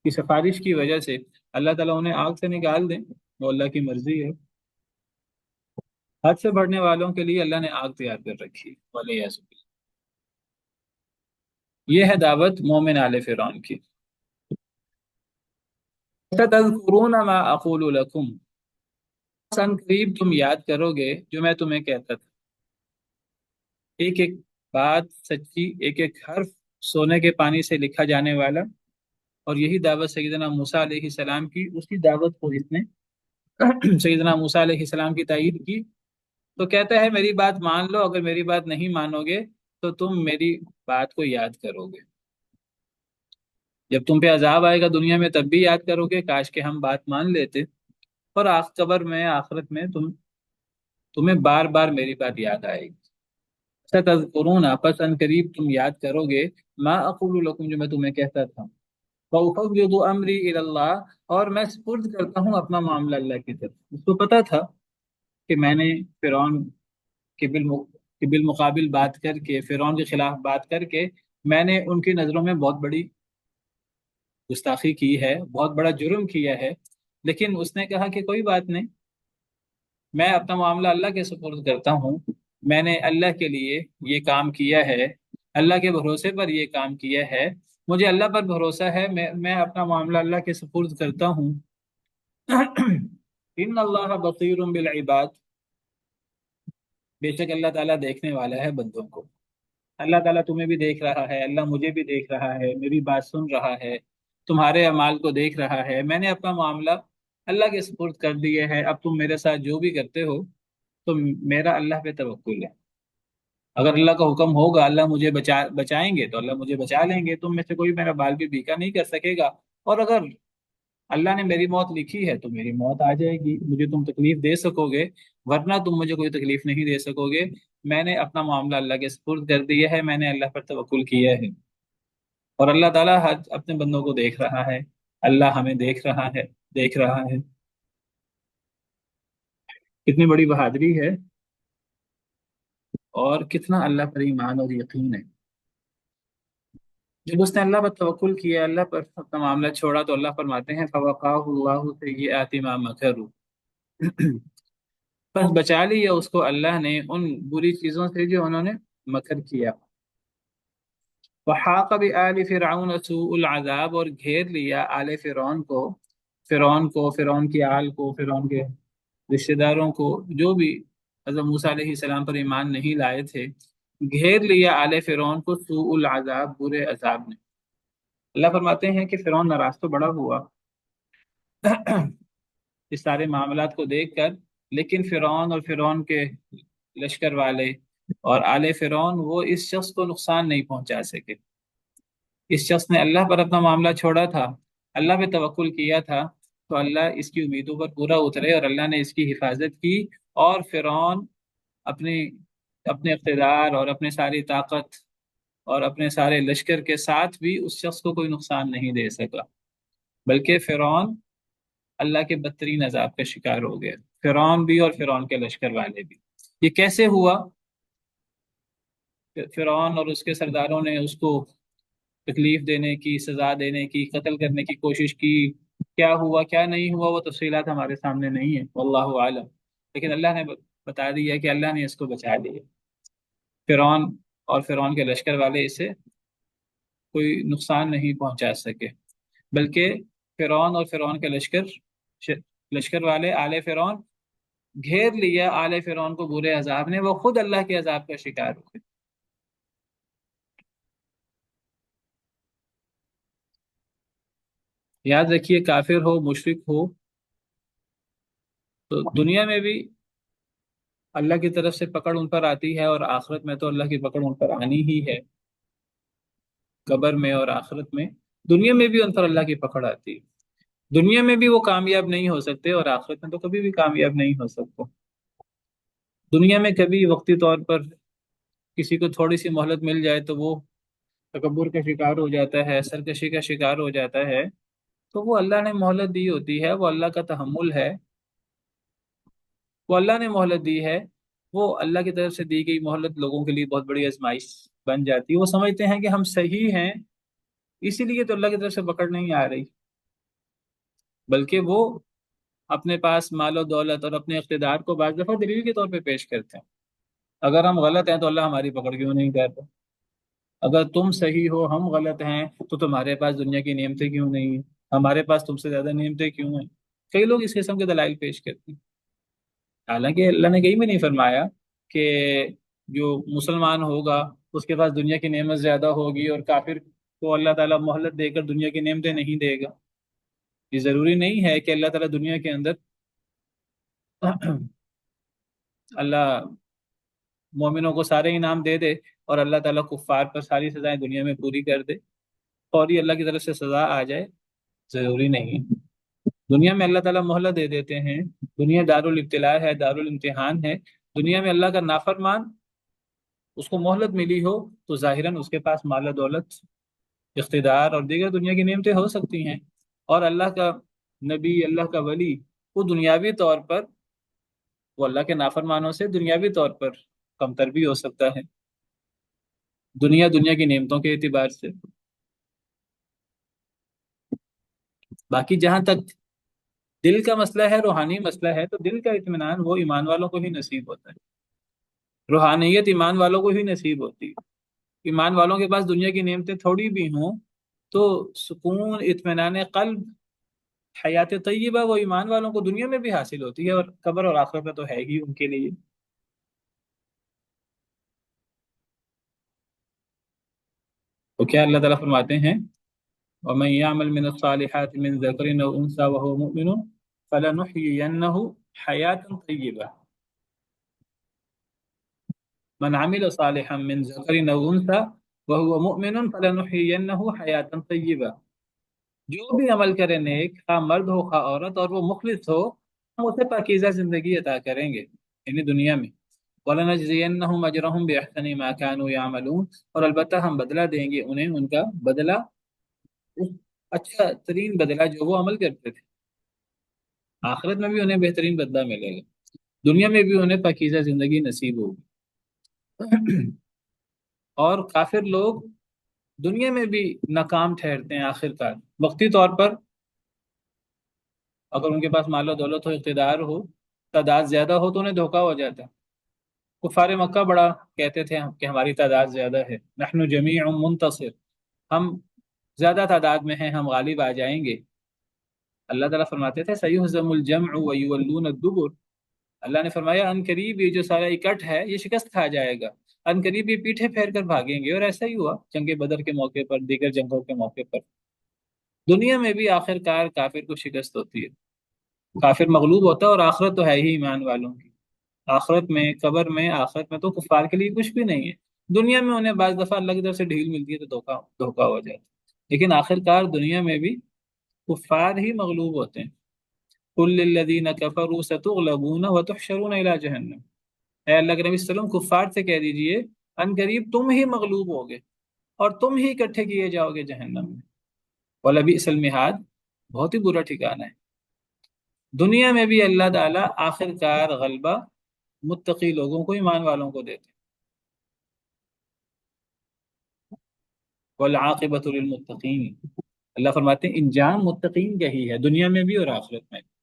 کی سفارش کی وجہ سے اللہ تعالیٰ انہیں آگ سے نکال دیں، وہ اللہ کی مرضی ہے۔ حد سے بڑھنے والوں کے لیے اللہ نے آگ تیار کر رکھی ہے، ولیعذ باللہ۔ یہ ہے دعوت مومن آل فرعون کی۔ تذکرون ما اقول لکم، ان قریب تم یاد کرو گے جو میں تمہیں کہتا تھا۔ ایک ایک بات سچی، ایک ایک حرف سونے کے پانی سے لکھا جانے والا، اور یہی دعوت سیدنا موسیٰ علیہ السلام کی، اس کی دعوت کو اس نے سیدنا موسیٰ علیہ السلام کی تائید کی، تو کہتا ہے میری بات مان لو، اگر میری بات نہیں مانو گے تو تم میری بات کو یاد کرو گے. جب تم پہ عذاب آئے گا دنیا میں تب بھی یاد کرو گے کاش کہ ہم بات مان لیتے. اور قبر میں آخرت میں تمہیں بار بار میری بات یاد آئے گی. ستذکرون، پس ان قریب تم یاد کرو گے، ما اقول لکم، جو میں تمہیں کہتا تھا. وَأُفَوِّضُ أَمْرِي إِلَى اللَّهِ، اور میں سپرد کرتا ہوں اپنا معاملہ اللہ کی طرف. اس کو پتا تھا کہ میں نے فرعون کے بالمقابل بات کر کے، فرعون کے خلاف بات کر کے، میں نے ان کی نظروں میں بہت بڑی گستاخی کی ہے، بہت بڑا جرم کیا ہے. لیکن اس نے کہا کہ کوئی بات نہیں، میں اپنا معاملہ اللہ کے سپرد کرتا ہوں. میں نے اللہ کے لیے یہ کام کیا ہے، اللہ کے بھروسے پر یہ کام کیا ہے. مجھے اللہ پر بھروسہ ہے، میں اپنا معاملہ اللہ کے سپرد کرتا ہوں. ان اللہ بصیر بالعباد، بے شک اللہ تعالیٰ دیکھنے والا ہے بندوں کو. اللہ تعالیٰ تمہیں بھی دیکھ رہا ہے، اللہ مجھے بھی دیکھ رہا ہے، میری بات سن رہا ہے، تمہارے اعمال کو دیکھ رہا ہے. میں نے اپنا معاملہ اللہ کے سپرد کر دیا ہے. اب تم میرے ساتھ جو بھی کرتے ہو تو میرا اللہ پہ توکل ہے. اگر اللہ کا حکم ہوگا، اللہ مجھے بچائیں گے تو اللہ مجھے بچا لیں گے، تم میں سے کوئی میرا بال بھی بھیکا نہیں کر سکے گا. اور اگر اللہ نے میری موت لکھی ہے تو میری موت آ جائے گی، مجھے تم تکلیف دے سکو گے، ورنہ تم مجھے کوئی تکلیف نہیں دے سکو گے. میں نے اپنا معاملہ اللہ کے سپرد کر دیا ہے، میں نے اللہ پر توکل کیا ہے. اور اللہ تعالیٰ اپنے بندوں کو دیکھ رہا ہے، اللہ ہمیں دیکھ رہا ہے، دیکھ رہا ہے. کتنی بڑی بہادری ہے اور کتنا اللہ پر ایمان اور یقین ہے. جب اس نے اللہ پر توکل کیا، اللہ پر اپنا معاملہ چھوڑا، تو اللہ فرماتے ہیں فَوَقَاهُ اللَّهُ سَيِّئَاتِ مَا مَكَرُوا، بس بچا لیا اس کو اللہ نے ان بری چیزوں سے جو انہوں نے مکر کیا. وحاق بآل فرعون سوء العذاب، اور گھیر لیا آل فرعون کی آل کو، فرعون کے رشتہ داروں کو، جو بھی حضرت موسیٰ علیہ السلام پر ایمان نہیں لائے تھے. گھیر لیا آل فرعون کو سوء العذاب، برے عذاب نے. اللہ فرماتے ہیں کہ فرعون ناراض تو بڑا ہوا اس سارے معاملات کو دیکھ کر، لیکن فرعون اور فرعون کے لشکر والے اور آل فرعون وہ اس شخص کو نقصان نہیں پہنچا سکے. اس شخص نے اللہ پر اپنا معاملہ چھوڑا تھا، اللہ پہ توکل کیا تھا، تو اللہ اس کی امیدوں پر پورا اترے اور اللہ نے اس کی حفاظت کی. اور فرعون اپنی اپنے اقتدار اور اپنے ساری طاقت اور اپنے سارے لشکر کے ساتھ بھی اس شخص کو کوئی نقصان نہیں دے سکا، بلکہ فرعون اللہ کے بدترین عذاب کا شکار ہو گیا، فرعون بھی اور فرعون کے لشکر والے بھی. یہ کیسے ہوا؟ فرعون اور اس کے سرداروں نے اس کو تکلیف دینے کی، سزا دینے کی، قتل کرنے کی کوشش کی. کیا ہوا کیا نہیں ہوا وہ تفصیلات ہمارے سامنے نہیں ہیں، واللہ عالم. لیکن اللہ نے بتا دیا کہ اللہ نے اس کو بچا لیا. فرعون اور فرعون کے لشکر والے اسے کوئی نقصان نہیں پہنچا سکے، بلکہ فرعون اور فرعون کے لشکر والے آل فرعون گھیر لیا آل فرعون کو برے عذاب نے، وہ خود اللہ کے عذاب کا شکار ہوئے. یاد رکھیے، کافر ہو، مشرک ہو، تو دنیا میں بھی اللہ کی طرف سے پکڑ ان پر آتی ہے، اور آخرت میں تو اللہ کی پکڑ ان پر آنی ہی ہے. قبر میں اور آخرت میں، دنیا میں بھی ان پر اللہ کی پکڑ آتی ہے. دنیا میں بھی وہ کامیاب نہیں ہو سکتے اور آخرت میں تو کبھی بھی کامیاب نہیں ہو سکتے. دنیا میں کبھی وقتی طور پر کسی کو تھوڑی سی مہلت مل جائے تو وہ تکبر کا شکار ہو جاتا ہے، سرکشی کا شکار ہو جاتا ہے. تو وہ اللہ نے مہلت دی ہوتی ہے، وہ اللہ کا تحمل ہے، وہ اللہ نے مہلت دی ہے. وہ اللہ کی طرف سے دی گئی مہلت لوگوں کے لیے بہت بڑی آزمائش بن جاتی ہے. وہ سمجھتے ہیں کہ ہم صحیح ہیں، اسی لیے تو اللہ کی طرف سے پکڑ نہیں آ رہی، بلکہ وہ اپنے پاس مال و دولت اور اپنے اقتدار کو بعض دفعہ دلیل کے طور پہ پیش کرتے ہیں. اگر ہم غلط ہیں تو اللہ ہماری پکڑ کیوں نہیں کرتا؟ اگر تم صحیح ہو، ہم غلط ہیں، تو تمہارے پاس دنیا کی نعمتیں کیوں نہیں ہیں؟ ہمارے پاس تم سے زیادہ نعمتیں کیوں ہیں؟ کئی لوگ اس قسم کے دلائل پیش کرتے ہیں. حالانکہ اللہ نے کہیں بھی نہیں فرمایا کہ جو مسلمان ہوگا اس کے پاس دنیا کی نعمت زیادہ ہوگی اور کافر کو اللہ تعالیٰ مہلت دے کر دنیا کی نعمتیں نہیں دے گا. یہ ضروری نہیں ہے کہ اللہ تعالیٰ دنیا کے اندر اللہ مومنوں کو سارے انعام دے دے اور اللہ تعالیٰ کفار پر ساری سزائیں دنیا میں پوری کر دے، فوری اللہ کی طرف سے سزا آ جائے، ضروری نہیں ہے۔ دنیا میں اللہ تعالیٰ مہلت دے دیتے ہیں، دنیا دارالابتلاء ہے، دارالامتحان ہے۔ دنیا میں اللہ کا نافرمان اس کو مہلت ملی ہو تو ظاہراً اس کے پاس مال و دولت، اقتدار اور دیگر دنیا کی نعمتیں ہو سکتی ہیں، اور اللہ کا نبی، اللہ کا ولی، وہ دنیاوی طور پر، وہ اللہ کے نافرمانوں سے دنیاوی طور پر کمتر بھی ہو سکتا ہے، دنیا کی نعمتوں کے اعتبار سے۔ باقی جہاں تک دل کا مسئلہ ہے، روحانی مسئلہ ہے، تو دل کا اطمینان وہ ایمان والوں کو ہی نصیب ہوتا ہے، روحانیت ایمان والوں کو ہی نصیب ہوتی ہے۔ ایمان والوں کے پاس دنیا کی نعمتیں تھوڑی بھی ہوں تو سکون، اطمینان قلب، حیات طیبہ وہ ایمان والوں کو دنیا میں بھی حاصل ہوتی ہے، اور قبر اور آخرت میں تو ہے ہی ان کے لیے۔ تو کیا اللہ تعالیٰ فرماتے ہیں وَمَن يَعْمَلْ مِنَ الصَّالِحَاتِ مِنْ ذَكَرٍ أَوْ أُنثَىٰ وَهُوَ مُؤْمِنٌ فَلَنُحْيِيَنَّهُ حَيَاةً طَيِّبَةً من عمل صالحا من ذکر او انثى وهو مؤمن فلنحيينه حیاتا طیبہ، جو بھی عمل کرے نیک، خواہ مرد ہو خواہ عورت، اور وہ مخلص ہو، ہم اسے پاکیزہ زندگی عطا کریں گے، یعنی دنیا میں۔ وَلَنَجْزِيَنَّهُمْ أَجْرَهُمْ بِأَحْسَنِ مَا كَانُوا يَعْمَلُونَ، اور البتہ ہم بدلہ دیں گے انہیں ان کا بدلہ، اس اچھا ترین بدلہ جو وہ عمل کرتے تھے۔ آخرت میں بھی انہیں بہترین بدلہ ملے گا، دنیا میں بھی انہیں پاکیزہ زندگی نصیب ہوگی۔ اور کافر لوگ دنیا میں بھی ناکام ٹھہرتے ہیں آخر کار، وقتی طور پر اگر ان کے پاس مال و دولت ہو، اقتدار ہو، تعداد زیادہ ہو تو انہیں دھوکہ ہو جاتا ہے۔ کفار مکہ بڑا کہتے تھے کہ ہماری تعداد زیادہ ہے، نحن جمیع منتصر، ہم زیادہ تعداد میں ہیں، ہم غالب آ جائیں گے۔ اللہ تعالیٰ فرماتے تھے سیہزم الجمع ویولون الدبر، اللہ نے فرمایا ان قریب یہ جو سارا اکٹھ ہے یہ شکست کھا جائے گا، ان قریب یہ پیٹھے پھیر کر بھاگیں گے، اور ایسا ہی ہوا جنگ بدر کے موقع پر، دیگر جنگوں کے موقع پر۔ دنیا میں بھی آخر کار کافر کو شکست ہوتی ہے، کافر مغلوب ہوتا ہے، اور آخرت تو ہے ہی ایمان والوں کی۔ آخرت میں، قبر میں، آخرت میں تو کفار کے لیے کچھ بھی نہیں ہے۔ دنیا میں انہیں بعض دفعہ اللہ کی طرف سے ڈھیل ملتی ہے تو دھوکہ ہو جاتا ہے، لیکن آخر کار دنیا میں بھی کفار ہی مغلوب ہوتے ہیں۔ قل للذین کفروا ستغلبون وتحشرون الی جہنم، اے اللہ کے نبی صلی اللہ علیہ وسلم کفار سے کہہ دیجئے ان قریب تم ہی مغلوب ہوگے اور تم ہی اکٹھے کیے جاؤ گے جہنم میں، وَلَبِئْسَ الْمِہَادُ، بہت ہی برا ٹھکانہ ہے۔ دنیا میں بھی اللہ تعالیٰ آخر کار غلبہ متقی لوگوں کو، ایمان والوں کو دیتے، وَالْعَاقِبَةُ لِلْمُتَّقِينَ، اللہ فرماتے ہیں انجام متقین کا ہی ہے، دنیا میں بھی اور آخرت میں بھی۔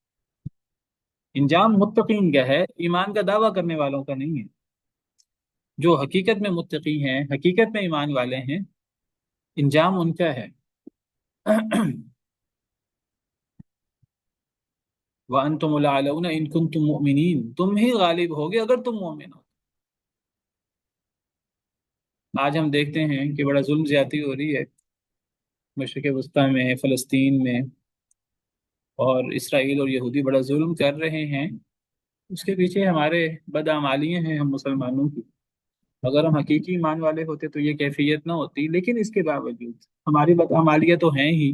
انجام متقین کا ہے، ایمان کا دعویٰ کرنے والوں کا نہیں ہے۔ جو حقیقت میں متقی ہیں، حقیقت میں ایمان والے ہیں، انجام ان کا ہے۔ وَأَنْتُمُ الْأَعْلَوْنَ إِن كُنتُم مُؤْمِنِينَ، تم ہی غالب ہوگے اگر تم مومن ہو۔ آج ہم دیکھتے ہیں کہ بڑا ظلم زیادتی ہو رہی ہے مشرق وسطیٰ میں، فلسطین میں، اور اسرائیل اور یہودی بڑا ظلم کر رہے ہیں۔ اس کے پیچھے ہمارے بدعمالیاں ہیں ہم مسلمانوں کی۔ اگر ہم حقیقی ایمان والے ہوتے تو یہ کیفیت نہ ہوتی، لیکن اس کے باوجود ہماری بدعمالیاں تو ہیں ہی،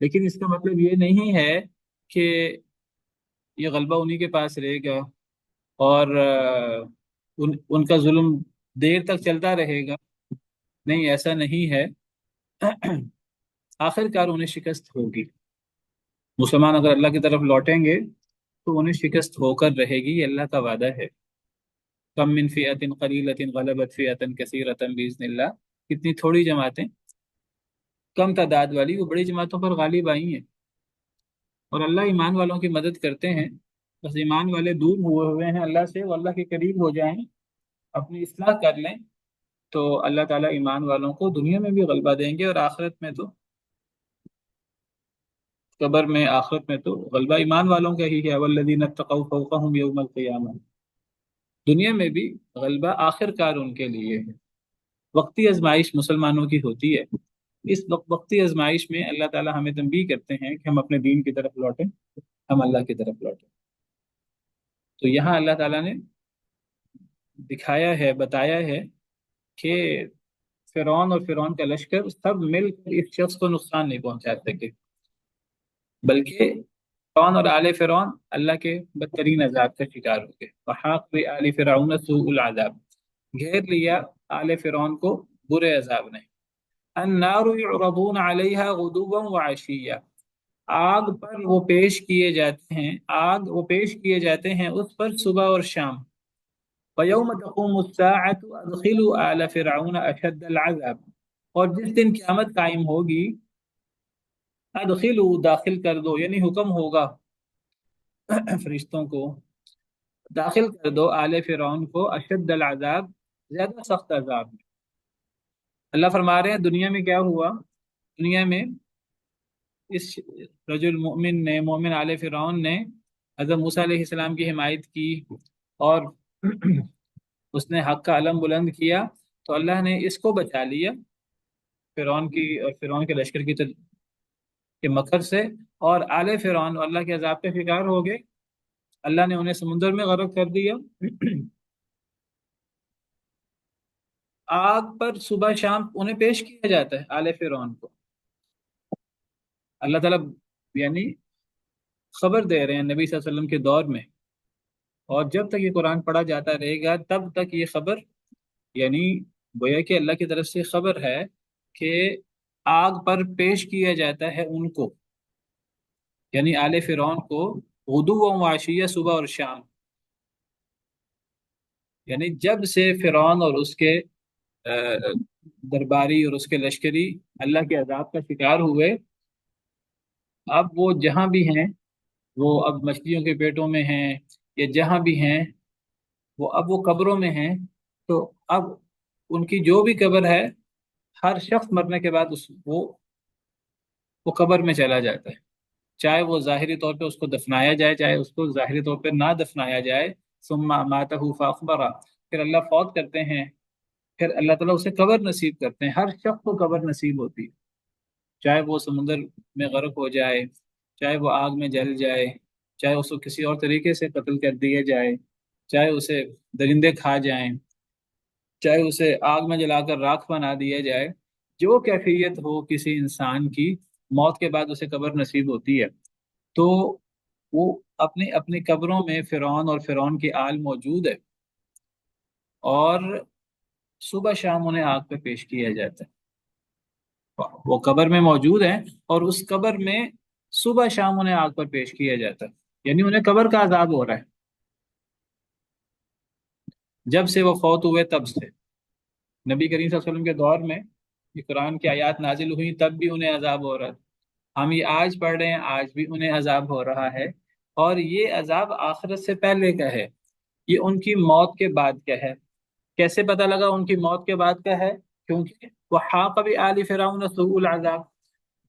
لیکن اس کا مطلب یہ نہیں ہے کہ یہ غلبہ انہی کے پاس رہے گا، اور ان کا ظلم دیر تک چلتا رہے گا، نہیں، ایسا نہیں ہے۔ آخر کار انہیں شکست ہوگی۔ مسلمان اگر اللہ کی طرف لوٹیں گے تو انہیں شکست ہو کر رہے گی، یہ اللہ کا وعدہ ہے۔ کم من فئۃ قلیلۃ غلبت فئۃ کثیرۃ باذن اللہ، کتنی تھوڑی جماعتیں کم تعداد والی وہ بڑی جماعتوں پر غالب آئی ہیں، اور اللہ ایمان والوں کی مدد کرتے ہیں۔ بس ایمان والے دور ہوئے ہیں اللہ سے، وہ اللہ کے قریب ہو جائیں، اپنی اصلاح کر لیں، تو اللہ تعالیٰ ایمان والوں کو دنیا میں بھی غلبہ دیں گے، اور آخرت میں تو، قبر میں، آخرت میں تو غلبہ ایمان والوں کا ہی ہے۔ والذین اتقوا فوقهم یوم القیامہ، دنیا میں بھی غلبہ آخر کار ان کے لیے ہے۔ وقتی آزمائش مسلمانوں کی ہوتی ہے، اس وقتی آزمائش میں اللہ تعالیٰ ہمیں تنبیہ کرتے ہیں کہ ہم اپنے دین کی طرف لوٹیں، ہم اللہ کی طرف لوٹیں۔ تو یہاں اللہ تعالیٰ نے دکھایا ہے، بتایا ہے کہ فرعون اور فرعون کا لشکر سب مل کر اس شخص کو نقصان نہیں پہنچا سکے، بلکہ فرعون اور آل فرعون اللہ کے بدترین عذاب کا شکار ہو گئے۔ وحاق بآل فرعون سوء العذاب، گھیر لیا آل فرعون کو برے عذاب نے۔ النار یعرضون علیہا غدوا وعشیا، آگ پر وہ پیش کیے جاتے ہیں، آگ وہ پیش کیے جاتے ہیں اس پر صبح اور شام۔ وَيَوْمَ تَقُومُ السَّاعَةُ أَدْخِلُوا آلَ فِرْعَوْنَ أَشَدَّ الْعَذَابِ، اور جس دن قیامت قائم ہوگی، ادخلوا داخل کر دو، یعنی حکم ہوگا فرشتوں کو، داخل کر دو آل فرعون کو اشد العذاب، زیادہ سخت عذاب میں۔ اللہ فرما رہے ہیں دنیا میں کیا ہوا، دنیا میں اس رجل مومن نے، مومن آل فرعون نے حضرت موسیٰ علیہ السلام کی حمایت کی اور اس نے حق کا علم بلند کیا، تو اللہ نے اس کو بچا لیا فرعون کی اور فرعون کے لشکر کی کے مکر سے، اور آل فرعون اللہ کے عذاب کا شکار ہو گئے۔ اللہ نے انہیں سمندر میں غرق کر دیا۔ آگ پر صبح شام انہیں پیش کیا جاتا ہے آل فرعون کو۔ اللہ تعالیٰ یعنی خبر دے رہے ہیں نبی صلی اللہ علیہ وسلم کے دور میں، اور جب تک یہ قرآن پڑھا جاتا رہے گا تب تک یہ خبر، یعنی گویا کہ اللہ کی طرف سے خبر ہے کہ آگ پر پیش کیا جاتا ہے ان کو، یعنی آل فرعون کو، غدو و عشیہ، صبح اور شام، یعنی جب سے فرعون اور اس کے درباری اور اس کے لشکری اللہ کے عذاب کا شکار ہوئے، اب وہ جہاں بھی ہیں، وہ اب مچھلیوں کے پیٹوں میں ہیں یا جہاں بھی ہیں، اب وہ قبروں میں ہیں، تو اب ان کی جو بھی قبر ہے، ہر شخص مرنے کے بعد وہ قبر میں چلا جاتا ہے، چاہے وہ ظاہری طور پہ اس کو دفنایا جائے، چاہے اس کو ظاہری طور پہ نہ دفنایا جائے۔ ثم اماتہ فاخبرہ، پھر اللہ فوت کرتے ہیں، پھر اللہ تعالیٰ اسے قبر نصیب کرتے ہیں۔ ہر شخص کو قبر نصیب ہوتی ہے، چاہے وہ سمندر میں غرق ہو جائے، چاہے وہ آگ میں جل جائے، چاہے اس کو کسی اور طریقے سے قتل کر دیا جائے، چاہے اسے درندے کھا جائیں، چاہے اسے آگ میں جلا کر راکھ بنا دیا جائے، جو کیفیت ہو کسی انسان کی، موت کے بعد اسے قبر نصیب ہوتی ہے۔ تو وہ اپنی اپنی قبروں میں فرعون اور فرعون کی آل موجود ہے، اور صبح شام انہیں آگ پہ پیش کیا جاتا ہے۔ وہ قبر میں موجود ہیں اور اس قبر میں صبح شام انہیں آگ پر پیش کیا جاتا ہے، یعنی انہیں قبر کا عذاب ہو رہا ہے جب سے وہ فوت ہوئے تب سے۔ نبی کریم صلی اللہ علیہ وسلم کے دور میں یہ قرآن کی آیات نازل ہوئی تب بھی انہیں عذاب ہو رہا تھا، ہم یہ آج پڑھ رہے ہیں آج بھی انہیں عذاب ہو رہا ہے، اور یہ عذاب آخرت سے پہلے کا ہے، یہ ان کی موت کے بعد کا ہے۔ کیسے پتہ لگا ان کی موت کے بعد کا ہے؟ کیونکہ وحاق بآل فرعون سوء العذاب،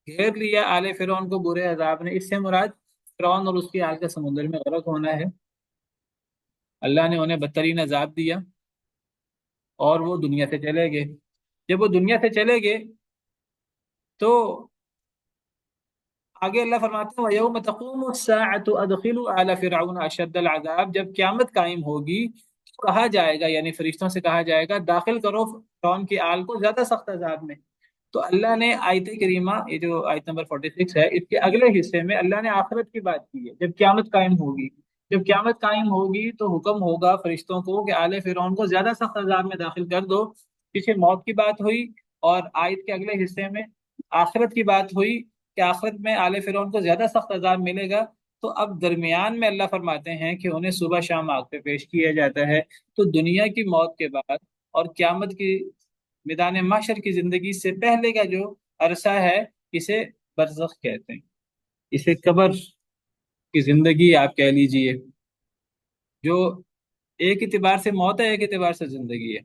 گھیر لیا آل فرعون کو برے عذاب نے۔ اس سے مراد فرعون اور اس کی آل کا سمندر میں غرق ہونا ہے۔ اللہ نے انہیں بدترین عذاب دیا اور وہ دنیا سے چلے گئے۔ جب وہ دنیا سے چلے گئے تو آگے اللہ فرماتے ہیں وَيَوْمَ تَقُومُ السَّاعَةُ أَدْخِلُوا آلَ فِرْعَوْنَ أَشَدَّ الْعَذَابِ، جب قیامت قائم ہوگی تو کہا جائے گا، یعنی فرشتوں سے کہا جائے گا داخل کرو فرعون کی آل کو زیادہ سخت عذاب میں۔ تو اللہ نے آیت کریمہ، یہ جو آیت نمبر 46 ہے، اس کے اگلے حصے میں اللہ نے آخرت کی بات کی ہے، جب قیامت قائم ہوگی۔ جب قیامت قائم ہوگی تو حکم ہوگا فرشتوں کو کہ آل فرعون کو زیادہ سخت عذاب میں داخل کر دو۔ پیچھے موت کی بات ہوئی، اور آیت کے اگلے حصے میں آخرت کی بات ہوئی کہ آخرت میں آل فرعون کو زیادہ سخت عذاب ملے گا۔ تو اب درمیان میں اللہ فرماتے ہیں کہ انہیں صبح شام آگ پہ پیش کیا جاتا ہے۔ تو دنیا کی موت کے بعد اور قیامت کی میدان محشر کی زندگی سے پہلے کا جو عرصہ ہے، اسے برزخ کہتے ہیں، اسے قبر کی زندگی آپ کہہ لیجئے، جو ایک اعتبار سے موت ہے، ایک اعتبار سے زندگی ہے۔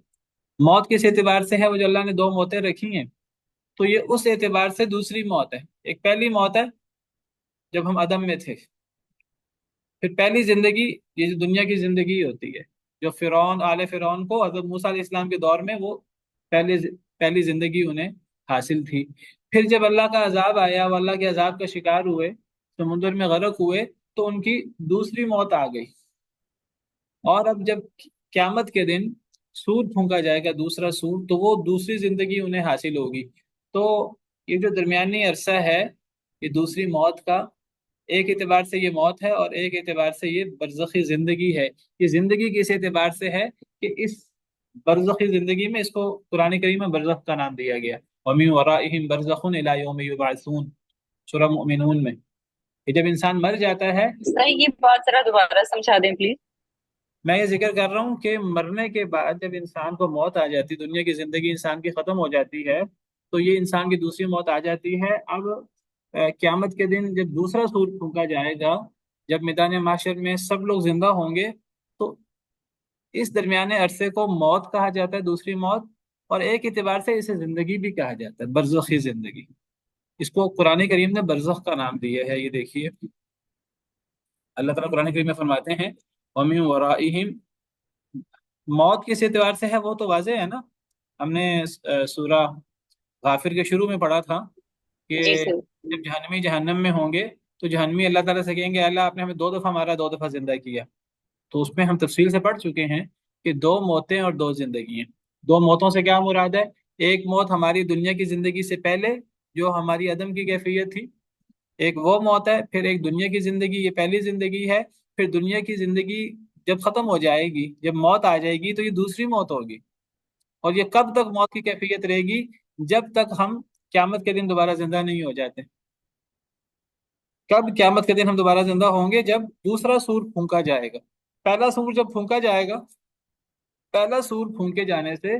موت کس اعتبار سے ہے؟ وہ جو اللہ نے دو موتیں رکھی ہیں، تو یہ اس اعتبار سے دوسری موت ہے۔ ایک پہلی موت ہے جب ہم عدم میں تھے، پھر پہلی زندگی یہ جو دنیا کی زندگی ہوتی ہے، جو فرعون آل فرعون کو حضرت موسیٰ علیہ السلام کے دور میں وہ پہلی زندگی انہیں حاصل تھی۔ پھر جب اللہ کا عذاب آیا، وہ اللہ کے عذاب کا شکار ہوئے، سمندر میں غرق ہوئے، تو ان کی دوسری موت آ گئی۔ اور اب جب قیامت کے دن سور پھونکا جائے گا، دوسرا سور، تو وہ دوسری زندگی انہیں حاصل ہوگی۔ تو یہ جو درمیانی عرصہ ہے، یہ دوسری موت کا، ایک اعتبار سے یہ موت ہے اور ایک اعتبار سے یہ برزخی زندگی ہے۔ یہ زندگی کس اعتبار سے ہے کہ اس برزخی زندگی میں اس کو قرآن کریم میں برزخ کا نام دیا گیا، وَمِن وَرَائِهِمْ بَرْزَخٌ إِلَى يَوْمِ يُبْعَثُونَ، سورہ مؤمنون میں۔ کہ جب انسان مر جاتا ہے، سر یہ بات ذرا دوبارہ سمجھا دیں پلیز۔ میں یہ ذکر کر رہا ہوں کہ مرنے کے بعد جب انسان کو موت آ جاتی، دنیا کی زندگی انسان کی ختم ہو جاتی ہے، تو یہ انسان کی دوسری موت آ جاتی ہے۔ اب قیامت کے دن جب دوسرا سور پھونکا جائے گا، جب میدان محشر میں سب لوگ زندہ ہوں گے، تو اس درمیانے عرصے کو موت کہا جاتا ہے، دوسری موت، اور ایک اعتبار سے اسے زندگی بھی کہا جاتا ہے، برزخی زندگی۔ اس کو قرآن کریم نے برزخ کا نام دیا ہے۔ یہ دیکھیے اللہ تعالیٰ قرآن کریم میں فرماتے ہیں وَمِن وَرَائِهِمْ، موت کس اعتبار سے ہے وہ تو واضح ہے نا، ہم نے سورہ غافر کے شروع میں پڑھا تھا کہ جی سر۔ جب جہنمی جہنم میں ہوں گے تو جہنمی اللہ تعالیٰ سے کہیں گے اللہ آپ نے ہمیں 2 دفعہ مارا، 2 دفعہ زندہ کیا۔ تو اس میں ہم تفصیل سے پڑھ چکے ہیں کہ 2 موتیں اور 2 زندگیاں۔ 2 موتوں سے کیا مراد ہے؟ ایک موت ہماری دنیا کی زندگی سے پہلے جو ہماری عدم کی کیفیت تھی، ایک وہ موت ہے، پھر ایک دنیا کی زندگی، یہ پہلی زندگی ہے۔ پھر دنیا کی زندگی جب ختم ہو جائے گی، جب موت آ جائے گی، تو یہ دوسری موت ہوگی۔ اور یہ کب تک موت کی کیفیت رہے گی؟ جب تک ہم قیامت کے دن دوبارہ زندہ نہیں ہو جاتے۔ کب قیامت کے دن ہم دوبارہ زندہ ہوں گے؟ جب دوسرا سور پھونکا جائے گا۔ پہلا سور جب پھونکا جائے گا، پہلا سور پھونکے جانے سے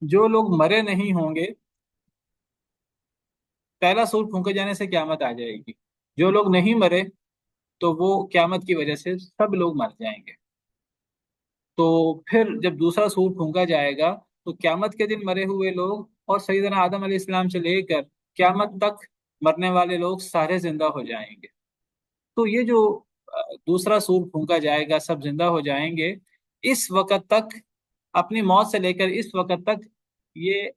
جو لوگ مرے نہیں ہوں گے، پہلا سور پھونکے جانے سے قیامت آ جائے گی۔ جو لوگ نہیں مرے تو وہ قیامت کی وجہ سے سب لوگ مر جائیں گے۔ تو پھر جب دوسرا سور پھونکا جائے گا تو قیامت کے دن مرے ہوئے لوگ اور سیدنا آدم علیہ السلام سے لے کر قیامت تک مرنے والے لوگ سارے زندہ ہو جائیں گے۔ تو یہ جو دوسرا سور پھونکا جائے گا، سب زندہ ہو جائیں گے۔ اس وقت تک، اپنی موت سے لے کر اس وقت تک، یہ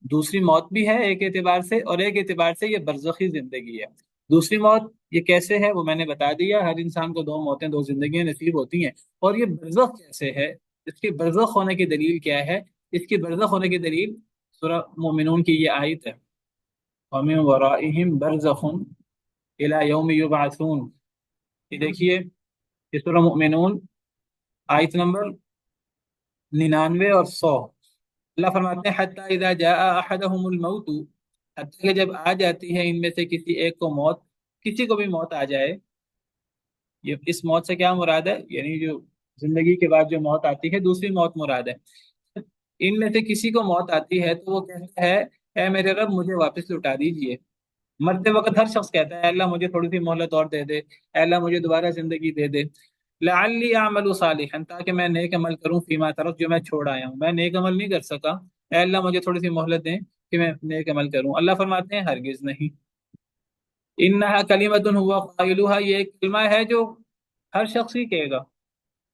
دوسری موت بھی ہے ایک اعتبار سے، اور ایک اعتبار سے یہ برزخی زندگی ہے۔ دوسری موت یہ کیسے ہے وہ میں نے بتا دیا، ہر انسان کو 2 موتیں 2 زندگیاں نصیب ہوتی ہیں۔ اور یہ برزخ کیسے ہے، اس کی برزخ ہونے کی دلیل کیا ہے؟ اس کی برزخ ہونے کی دلیل سورہ مومنون کی یہ آیت ہے، وَمِن وَرَائِهِمْ بَرْزَخٌ إِلَى يَوْمِ يُبْعَثُونَ۔ یہ دیکھیے، یہ سورہ مومنون آیت نمبر 99 اور 100۔ اللہ فرماتے ہیں حتی اذا جاء احدهم الموت، حتیٰ کہ جب آ جاتی ہے ان میں سے کسی ایک کو موت، کسی کو بھی موت آ جائے۔ یہ اس موت سے کیا مراد ہے؟ یعنی جو زندگی کے بعد جو موت آتی ہے، دوسری موت مراد ہے۔ ان میں سے کسی کو موت آتی ہے تو وہ کہتا ہے اے میرے رب مجھے واپس لوٹا دیجئے۔ مرتے وقت ہر شخص کہتا ہے اے اللہ مجھے تھوڑی سی مہلت اور دے دے، اے اللہ مجھے دوبارہ زندگی دے دے، لعلی اعمل صالحا، تاکہ میں نیک عمل کروں، فیما ترک، جو میں چھوڑ آیا ہوں، میں نیک عمل نہیں کر سکا، اے اللہ مجھے تھوڑی سی مہلت دیں کہ میں نیک عمل کروں۔ اللہ فرماتے ہیں ہرگز نہیں، انہا کلمۃ هو قائلها، یہ ایک کلمہ ہے جو ہر شخص ہی کہے گا،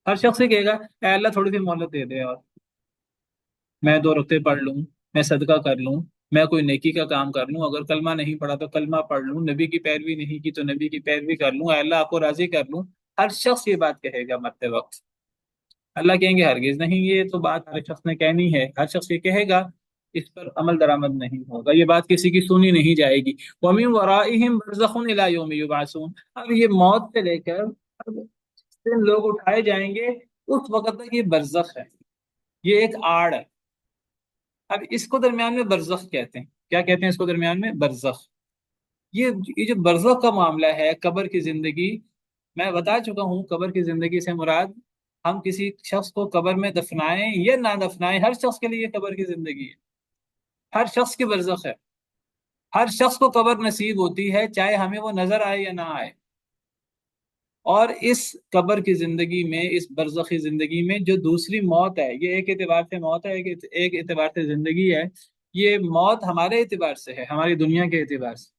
ہر شخص ہی کہے گا اے اللہ تھوڑی سی مہلت دے دے، اور میں 2 رکعتیں پڑھ لوں، میں صدقہ کر لوں، میں کوئی نیکی کا کام کر لوں، اگر کلمہ نہیں پڑھا تو کلمہ پڑھ لوں، نبی کی پیروی نہیں کی تو نبی کی پیروی کر لوں، اے اللہ آپ کو راضی کر لوں۔ ہر شخص یہ بات کہے گا مرتے وقت۔ اللہ کہیں گے ہرگز نہیں، یہ تو بات ہر شخص نے کہنی ہے، ہر شخص یہ کہے گا، اس پر عمل درآمد نہیں ہوگا، یہ بات کسی کی سنی نہیں جائے گی۔ وَمِن وَرَائِهِمْ بَرْزَخٌ إِلَى يَوْمِ يُبْعَثُونَ، اب یہ موت سے لے کر اب جن لوگ اٹھائے جائیں گے اس وقت تک یہ برزخ ہے، یہ ایک آڑ ہے۔ اب اس کو درمیان میں برزخ کہتے ہیں، کیا کہتے ہیں اس کو درمیان میں؟ برزخ۔ یہ جو برزخ کا معاملہ ہے، قبر کی زندگی، میں بتا چکا ہوں قبر کی زندگی سے مراد ہم کسی شخص کو قبر میں دفنائیں یا نہ دفنائیں، ہر شخص کے لیے قبر کی زندگی ہے، ہر شخص کی برزخ ہے، ہر شخص کو قبر نصیب ہوتی ہے، چاہے ہمیں وہ نظر آئے یا نہ آئے۔ اور اس قبر کی زندگی میں، اس برزخی زندگی میں جو دوسری موت ہے، یہ ایک اعتبار سے موت ہے، ایک اعتبار سے زندگی ہے۔ یہ موت ہمارے اعتبار سے ہے، ہماری دنیا کے اعتبار سے۔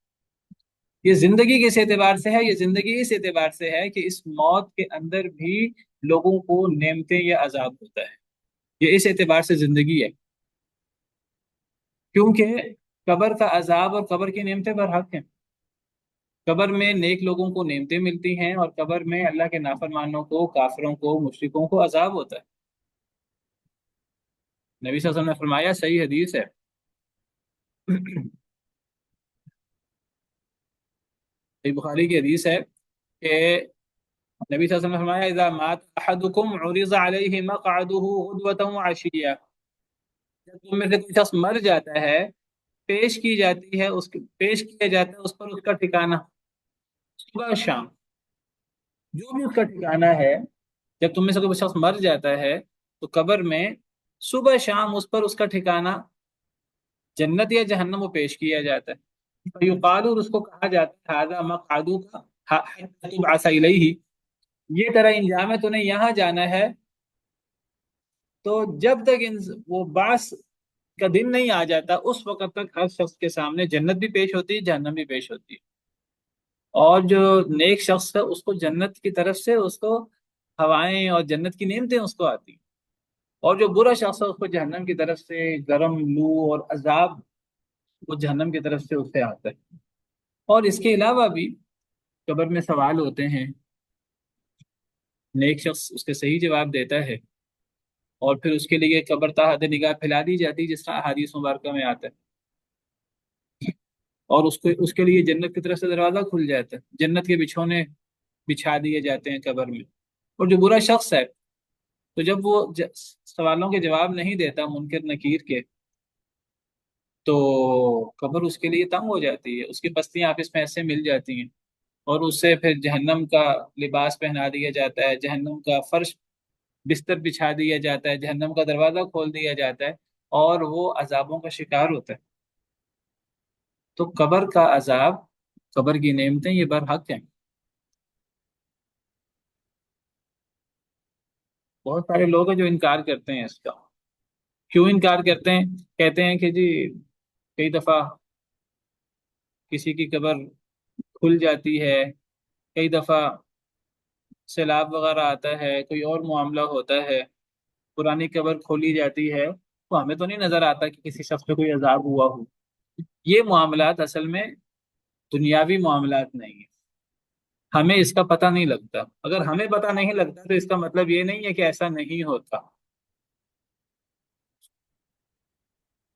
یہ زندگی کس اعتبار سے ہے؟ یہ زندگی اس اعتبار سے ہے کہ اس موت کے اندر بھی لوگوں کو نعمتیں یا عذاب ہوتا ہے، یہ اس اعتبار سے زندگی ہے، کیونکہ قبر کا عذاب اور قبر کی نعمتیں برحق ہیں۔ قبر میں نیک لوگوں کو نعمتیں ملتی ہیں، اور قبر میں اللہ کے نافرمانوں کو، کافروں کو، مشرکوں کو عذاب ہوتا ہے۔ نبی صلی اللہ علیہ وسلم نے فرمایا، صحیح حدیث ہے، صحیح بخاری کی حدیث ہے کہ نبی صلی اللہ علیہ وسلم نے فرمایا، اذا مات احدکم عرض علیہ مقعده غدوة وعشیہ، جب تم میں سے کوئی شخص مر جاتا ہے، پیش کی جاتی ہے پیش کیا جاتا ہے اس پر اس کا ٹھکانہ، صبح شام، جو بھی اس کا ٹھکانہ ہے۔ جب تم میں سے کوئی شخص مر جاتا ہے تو قبر میں صبح شام اس پر اس کا ٹھکانہ جنت یا جہنم وہ پیش کیا جاتا ہے، فیقال، اور اس کو کہا جاتا ہے، ھذا مقعدک حتی تبعث الیہ، یہ تیرا انجام ہے، تو نے یہاں جانا ہے، تو جب تک وہ بعث کا دن نہیں آ جاتا اس وقت تک ہر شخص کے سامنے جنت بھی پیش ہوتی ہے، جہنم بھی پیش ہوتی ہے، اور جو نیک شخص ہے اس کو جنت کی طرف سے اس کو ہوائیں اور جنت کی نعمتیں اس کو آتی ہیں، اور جو برا شخص ہے اس کو جہنم کی طرف سے گرم لو اور عذاب وہ جہنم کی طرف سے اس سے آتا ہے۔ اور اس کے علاوہ بھی قبر میں سوال ہوتے ہیں، نیک شخص اس کے صحیح جواب دیتا ہے، اور پھر اس کے لیے قبر تحت نگاہ پھیلا دی جاتی ہے، جس طرح احادیث مبارکہ میں آتا ہے، اور اس کے لیے جنت کی طرف سے دروازہ کھل جاتا ہے، جنت کے بچھونے بچھا دیے جاتے ہیں قبر میں۔ اور جو برا شخص ہے تو جب وہ سوالوں کے جواب نہیں دیتا منکر نکیر کے، تو قبر اس کے لیے تنگ ہو جاتی ہے، اس کی پستیاں آپس میں ایسے مل جاتی ہیں، اور اس سے پھر جہنم کا لباس پہنا دیا جاتا ہے، جہنم کا فرش بستر بچھا دیا جاتا ہے، جہنم کا دروازہ کھول دیا جاتا ہے، اور وہ عذابوں کا شکار ہوتا ہے۔ تو قبر کا عذاب، قبر کی نعمتیں یہ برحق ہیں۔ بہت سارے لوگ ہیں جو انکار کرتے ہیں اس کا۔ کیوں انکار کرتے ہیں؟ کہتے ہیں کہ جی کئی دفعہ کسی کی قبر کھل جاتی ہے، کئی دفعہ سیلاب وغیرہ آتا ہے، کوئی اور معاملہ ہوتا ہے، پرانی قبر کھولی جاتی ہے، تو ہمیں تو نہیں نظر آتا کہ کسی شخص پہ کوئی عذاب ہوا ہو۔ یہ معاملات اصل میں دنیاوی معاملات نہیں ہیں، ہمیں اس کا پتہ نہیں لگتا۔ اگر ہمیں پتہ نہیں لگتا تو اس کا مطلب یہ نہیں ہے کہ ایسا نہیں ہوتا۔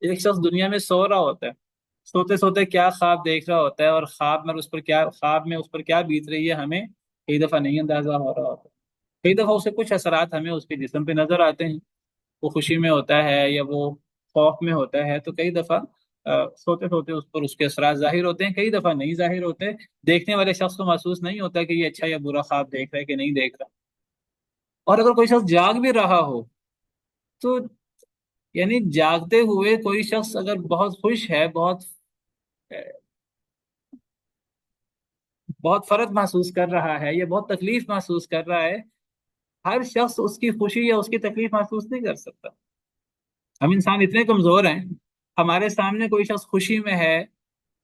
ایک شخص دنیا میں سو رہا ہوتا ہے، سوتے سوتے کیا خواب دیکھ رہا ہوتا ہے، اور خواب میں اس پر کیا بیت رہی ہے، ہمیں کئی دفعہ نہیں اندازہ ہو رہا ہوتا۔ کئی دفعہ اس سے کچھ اثرات ہمیں اس کے جسم پہ نظر آتے ہیں، وہ خوشی میں ہوتا ہے یا وہ خوف میں ہوتا ہے، تو کئی دفعہ سوتے سوتے اس پر اس کے اثرات ظاہر ہوتے ہیں، کئی دفعہ نہیں ظاہر ہوتے۔ دیکھنے والے شخص کو محسوس نہیں ہوتا کہ یہ اچھا یا برا خواب دیکھ رہا ہے کہ نہیں دیکھ رہا۔ اور اگر کوئی شخص جاگ بھی رہا ہو تو یعنی جاگتے ہوئے کوئی شخص اگر بہت خوش ہے، بہت فرد محسوس کر رہا ہے یا بہت تکلیف محسوس کر رہا ہے، ہر شخص اس کی خوشی یا اس کی تکلیف محسوس نہیں کر سکتا۔ ہم انسان اتنے کمزور ہیں، ہمارے سامنے کوئی شخص خوشی میں ہے،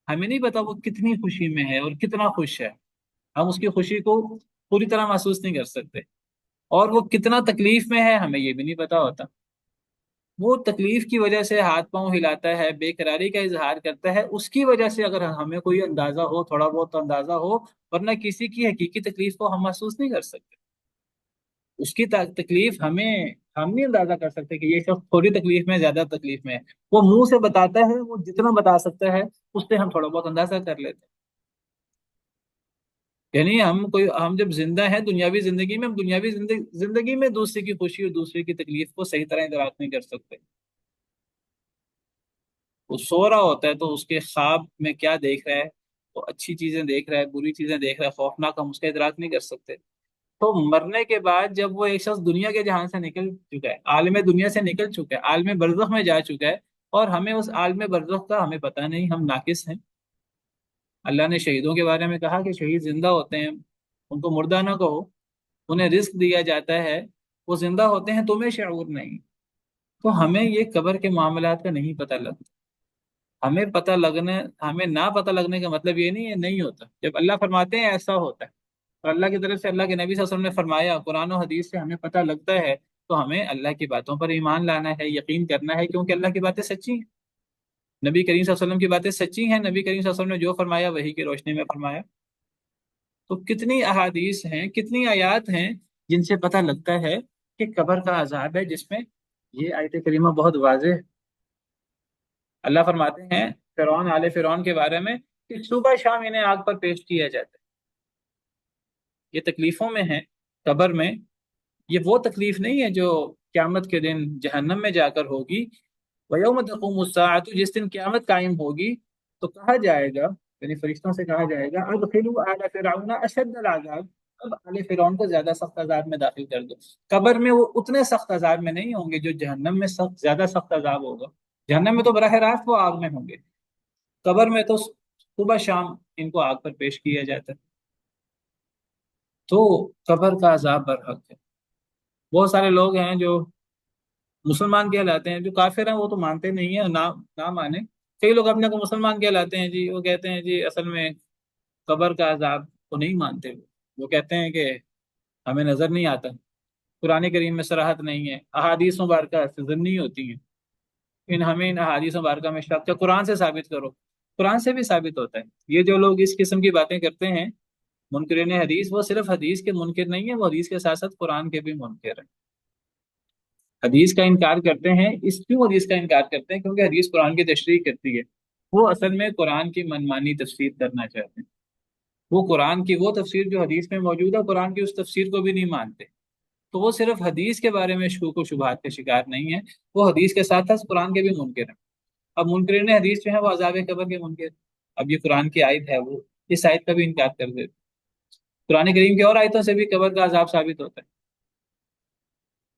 ہمیں نہیں پتا وہ کتنی خوشی میں ہے اور کتنا خوش ہے، ہم اس کی خوشی کو پوری طرح محسوس نہیں کر سکتے، اور وہ کتنا تکلیف میں ہے ہمیں یہ بھی نہیں پتا ہوتا۔ وہ تکلیف کی وجہ سے ہاتھ پاؤں ہلاتا ہے، بے قراری کا اظہار کرتا ہے، اس کی وجہ سے اگر ہمیں کوئی اندازہ ہو، تھوڑا بہت اندازہ ہو، ورنہ کسی کی حقیقی تکلیف کو ہم محسوس نہیں کر سکتے۔ اس کی تکلیف ہم نہیں اندازہ کر سکتے کہ یہ شخص تھوڑی تکلیف میں، زیادہ تکلیف میں ہے، وہ منہ سے بتاتا ہے، وہ جتنا بتا سکتا ہے اس سے ہم تھوڑا بہت اندازہ کر لیتے ہیں۔ یعنی ہم جب زندہ ہیں دنیاوی زندگی میں، ہم دنیاوی زندگی میں دوسرے کی خوشی اور دوسرے کی تکلیف کو صحیح طرح ادراک نہیں کر سکتے۔ وہ سو رہا ہوتا ہے تو اس کے خواب میں کیا دیکھ رہا ہے، وہ اچھی چیزیں دیکھ رہا ہے، بری چیزیں دیکھ رہا ہے، خوفناک، ہم اس کا ادراک نہیں کر سکتے۔ تو مرنے کے بعد جب وہ ایک شخص دنیا کے جہان سے نکل چکا ہے، عالم دنیا سے نکل چکا ہے، عالم برزخ میں جا چکا ہے، اور ہمیں اس عالم برزخ کا ہمیں پتہ نہیں، ہم ناقص ہیں۔ اللہ نے شہیدوں کے بارے میں کہا کہ شہید زندہ ہوتے ہیں، ان کو مردہ نہ کہو، انہیں رزق دیا جاتا ہے، وہ زندہ ہوتے ہیں، تمہیں شعور نہیں۔ تو ہمیں یہ قبر کے معاملات کا نہیں پتہ لگتا۔ ہمیں نہ پتہ لگنے کا مطلب یہ نہیں ہے نہیں ہوتا، جب اللہ فرماتے ہیں ایسا ہوتا ہے، اور اللہ کی طرف سے اللہ کے نبی صلی اللہ علیہ وسلم نے فرمایا، قرآن و حدیث سے ہمیں پتہ لگتا ہے، تو ہمیں اللہ کی باتوں پر ایمان لانا ہے، یقین کرنا ہے، کیونکہ اللہ کی باتیں سچی ہیں، نبی کریم صلی اللہ علیہ وسلم کی باتیں سچی ہیں، نبی کریم صلی اللہ علیہ وسلم نے جو فرمایا وحی کی روشنی میں فرمایا۔ تو کتنی احادیث ہیں، کتنی آیات ہیں جن سے پتہ لگتا ہے کہ قبر کا عذاب ہے، جس میں یہ آیت کریمہ بہت واضح ہے۔ اللہ فرماتے ہیں فرعون، آل فرعون کے بارے میں کہ صبح شام انہیں آگ پر پیش کیا جاتا ہے۔ یہ تکلیفوں میں ہے قبر میں، یہ وہ تکلیف نہیں ہے جو قیامت کے دن جہنم میں جا کر ہوگی۔ وَيَوْمَ تَقُومُ السَّاعَةُ، جس دن قیامت قائم ہوگی تو کہا جائے گا، یعنی فرشتوں سے کہا جائے گا ادخلوا آل فرعون اشد العذاب، اب آل فرعون کو زیادہ سخت عذاب میں داخل کر دو۔ قبر میں وہ اتنے سخت عذاب میں نہیں ہوں گے جو جہنم میں سخت، زیادہ سخت عذاب ہوگا۔ جہنم میں تو براہ راست وہ آگ میں ہوں گے، قبر میں تو صبح شام ان کو آگ پر پیش کیا جاتا ہے۔ تو قبر کا عذاب برحق ہے۔ بہت سارے لوگ ہیں جو مسلمان کہلاتے ہیں، جو کافر ہیں وہ تو مانتے نہیں ہیں، نہ مانے۔ کئی لوگ اپنے کو مسلمان کہلاتے ہیں جی، وہ کہتے ہیں جی اصل میں قبر کا عذاب کو نہیں مانتے، وہ کہتے ہیں کہ ہمیں نظر نہیں آتا، قرآن کریم میں صراحت نہیں ہے، احادیث مبارکہ سے ضمنی ہوتی ہیں، ہمیں ان احادیث مبارکہ میں شک ہے، قرآن سے ثابت کرو۔ قرآن سے بھی ثابت ہوتا ہے۔ یہ جو لوگ اس قسم کی باتیں کرتے ہیں منکرین حدیث، وہ صرف حدیث کے منکر نہیں ہیں، وہ حدیث کے ساتھ ساتھ قرآن کے بھی منکر ہیں۔ حدیث کا انکار کرتے ہیں، اس کیوں حدیث کا انکار کرتے ہیں؟ کیونکہ حدیث قرآن کی تشریح کرتی ہے۔ وہ اصل میں قرآن کی منمانی تفسیر کرنا چاہتے ہیں، وہ قرآن کی وہ تفسیر جو حدیث میں موجود ہے، قرآن کی اس تفسیر کو بھی نہیں مانتے۔ تو وہ صرف حدیث کے بارے میں شکوک و شبہات کے شکار نہیں ہیں، وہ حدیث کے ساتھ ساتھ قرآن کے بھی منکر ہیں۔ اب منکرین حدیث جو ہیں وہ عذاب قبر کے منکر۔ اب یہ قرآن کی آیت ہے، وہ اس آیت کا بھی انکار کر دیتے۔ قرآن کریم کی اور آیتوں سے بھی قبر کا عذاب ثابت ہوتا ہے۔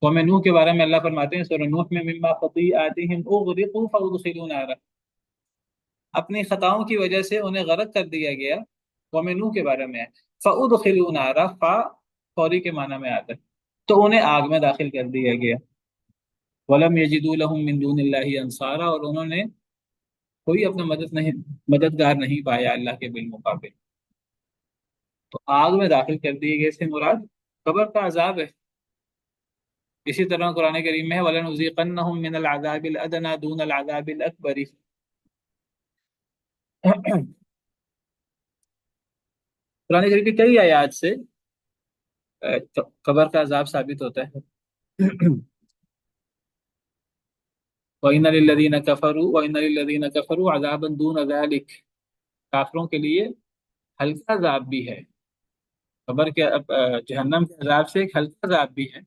قوم نوح کے بارے میں اللہ فرماتے ہیں سورہ نوح میں مما خطیئاتہم اغرقوا فادخلوا نارا، اپنی خطاؤں کی وجہ سے انہیں غرق کر دیا گیا۔ قوم نوح کے بارے میں ہے فادخلوا نارا، فا فوری کے معنی میں آتا ہے، تو انہیں آگ میں داخل کر دیا گیا۔ ولم یجدوا لهم من دون اللہ انصارا، اور انہوں نے کوئی اپنا مددگار نہیں پایا اللہ کے بالمقابل۔ تو آگ میں داخل کر دیے گئے سے مراد قبر کا عذاب ہے۔ اسی طرح قرآن کریم میں ہے وَلَنُذِيقَنَّهُم مِّنَ الْعَذَابِ الْأَدْنَىٰ دُونَ الْعَذَابِ الْأَكْبَرِ۔ قرآن کریم کی کئی آیات سے قبر کا عذاب ثابت ہوتا ہے۔ وَإِنَّ لِلَّذِينَ كَفَرُوا عَذَابًا دُونَ ذَلِكَ، کافروں کے لیے ہلکا عذاب بھی ہے، قبر کے جہنم کے عذاب سے ایک ہلکا عذاب بھی ہے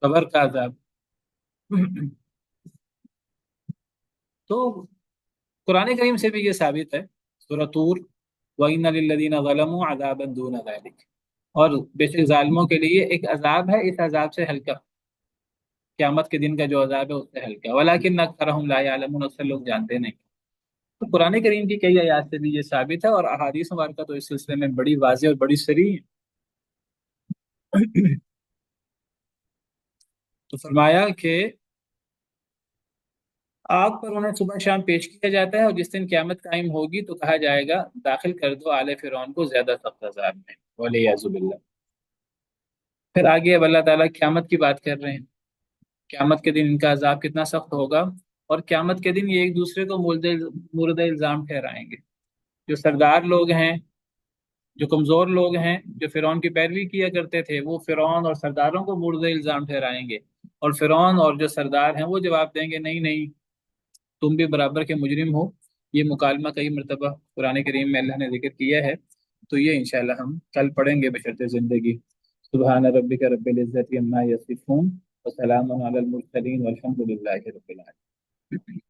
قبر کا عذاب۔ تو قرآن کریم سے بھی یہ ثابت ہے، سورہ طور وَإِنَّ لِلَّذِينَ ظَلَمُوا عَذَابًا دُونَ ذَلِكَ، اور بے شک ظالموں کے لیے ایک عذاب ہے، اس عذاب سے ہلکا، قیامت کے دن کا جو عذاب ہے اس سے ہلکا۔ وَلَٰكِنَّ أَكْثَرَهُمْ لَا يَعْلَمُونَ، اکثر لوگ جانتے نہیں۔ تو قرآن کریم کی کئی آیات سے بھی یہ ثابت ہے، اور احادیث مبارکہ تو اس سلسلے میں بڑی واضح اور بڑی صریح ہے۔ تو فرمایا کہ آگ پر انہیں صبح شام پیش کیا جاتا ہے، اور جس دن قیامت قائم ہوگی تو کہا جائے گا داخل کر دو آل فرعون کو زیادہ سخت عذاب میں، والعیاذ باللہ۔ پھر آگے اب اللہ تعالیٰ قیامت کی بات کر رہے ہیں، قیامت کے دن ان کا عذاب کتنا سخت ہوگا، اور قیامت کے دن یہ ایک دوسرے کو مورد الزام ٹھہرائیں گے۔ جو سردار لوگ ہیں، جو کمزور لوگ ہیں، جو فرعون کی پیروی کیا کرتے تھے، وہ فرعون اور سرداروں کو مورد الزام ٹھہرائیں گے، اور فرعون اور جو سردار ہیں وہ جواب دیں گے نہیں نہیں، تم بھی برابر کے مجرم ہو۔ یہ مکالمہ کئی مرتبہ قرآن کریم میں اللہ نے ذکر کیا ہے، تو یہ انشاءاللہ ہم کل پڑھیں گے بشرط زندگی۔ سبحان ربک رب العزت عما یصفون وسلام علی المرسلین والحمد للہ رب العالمین۔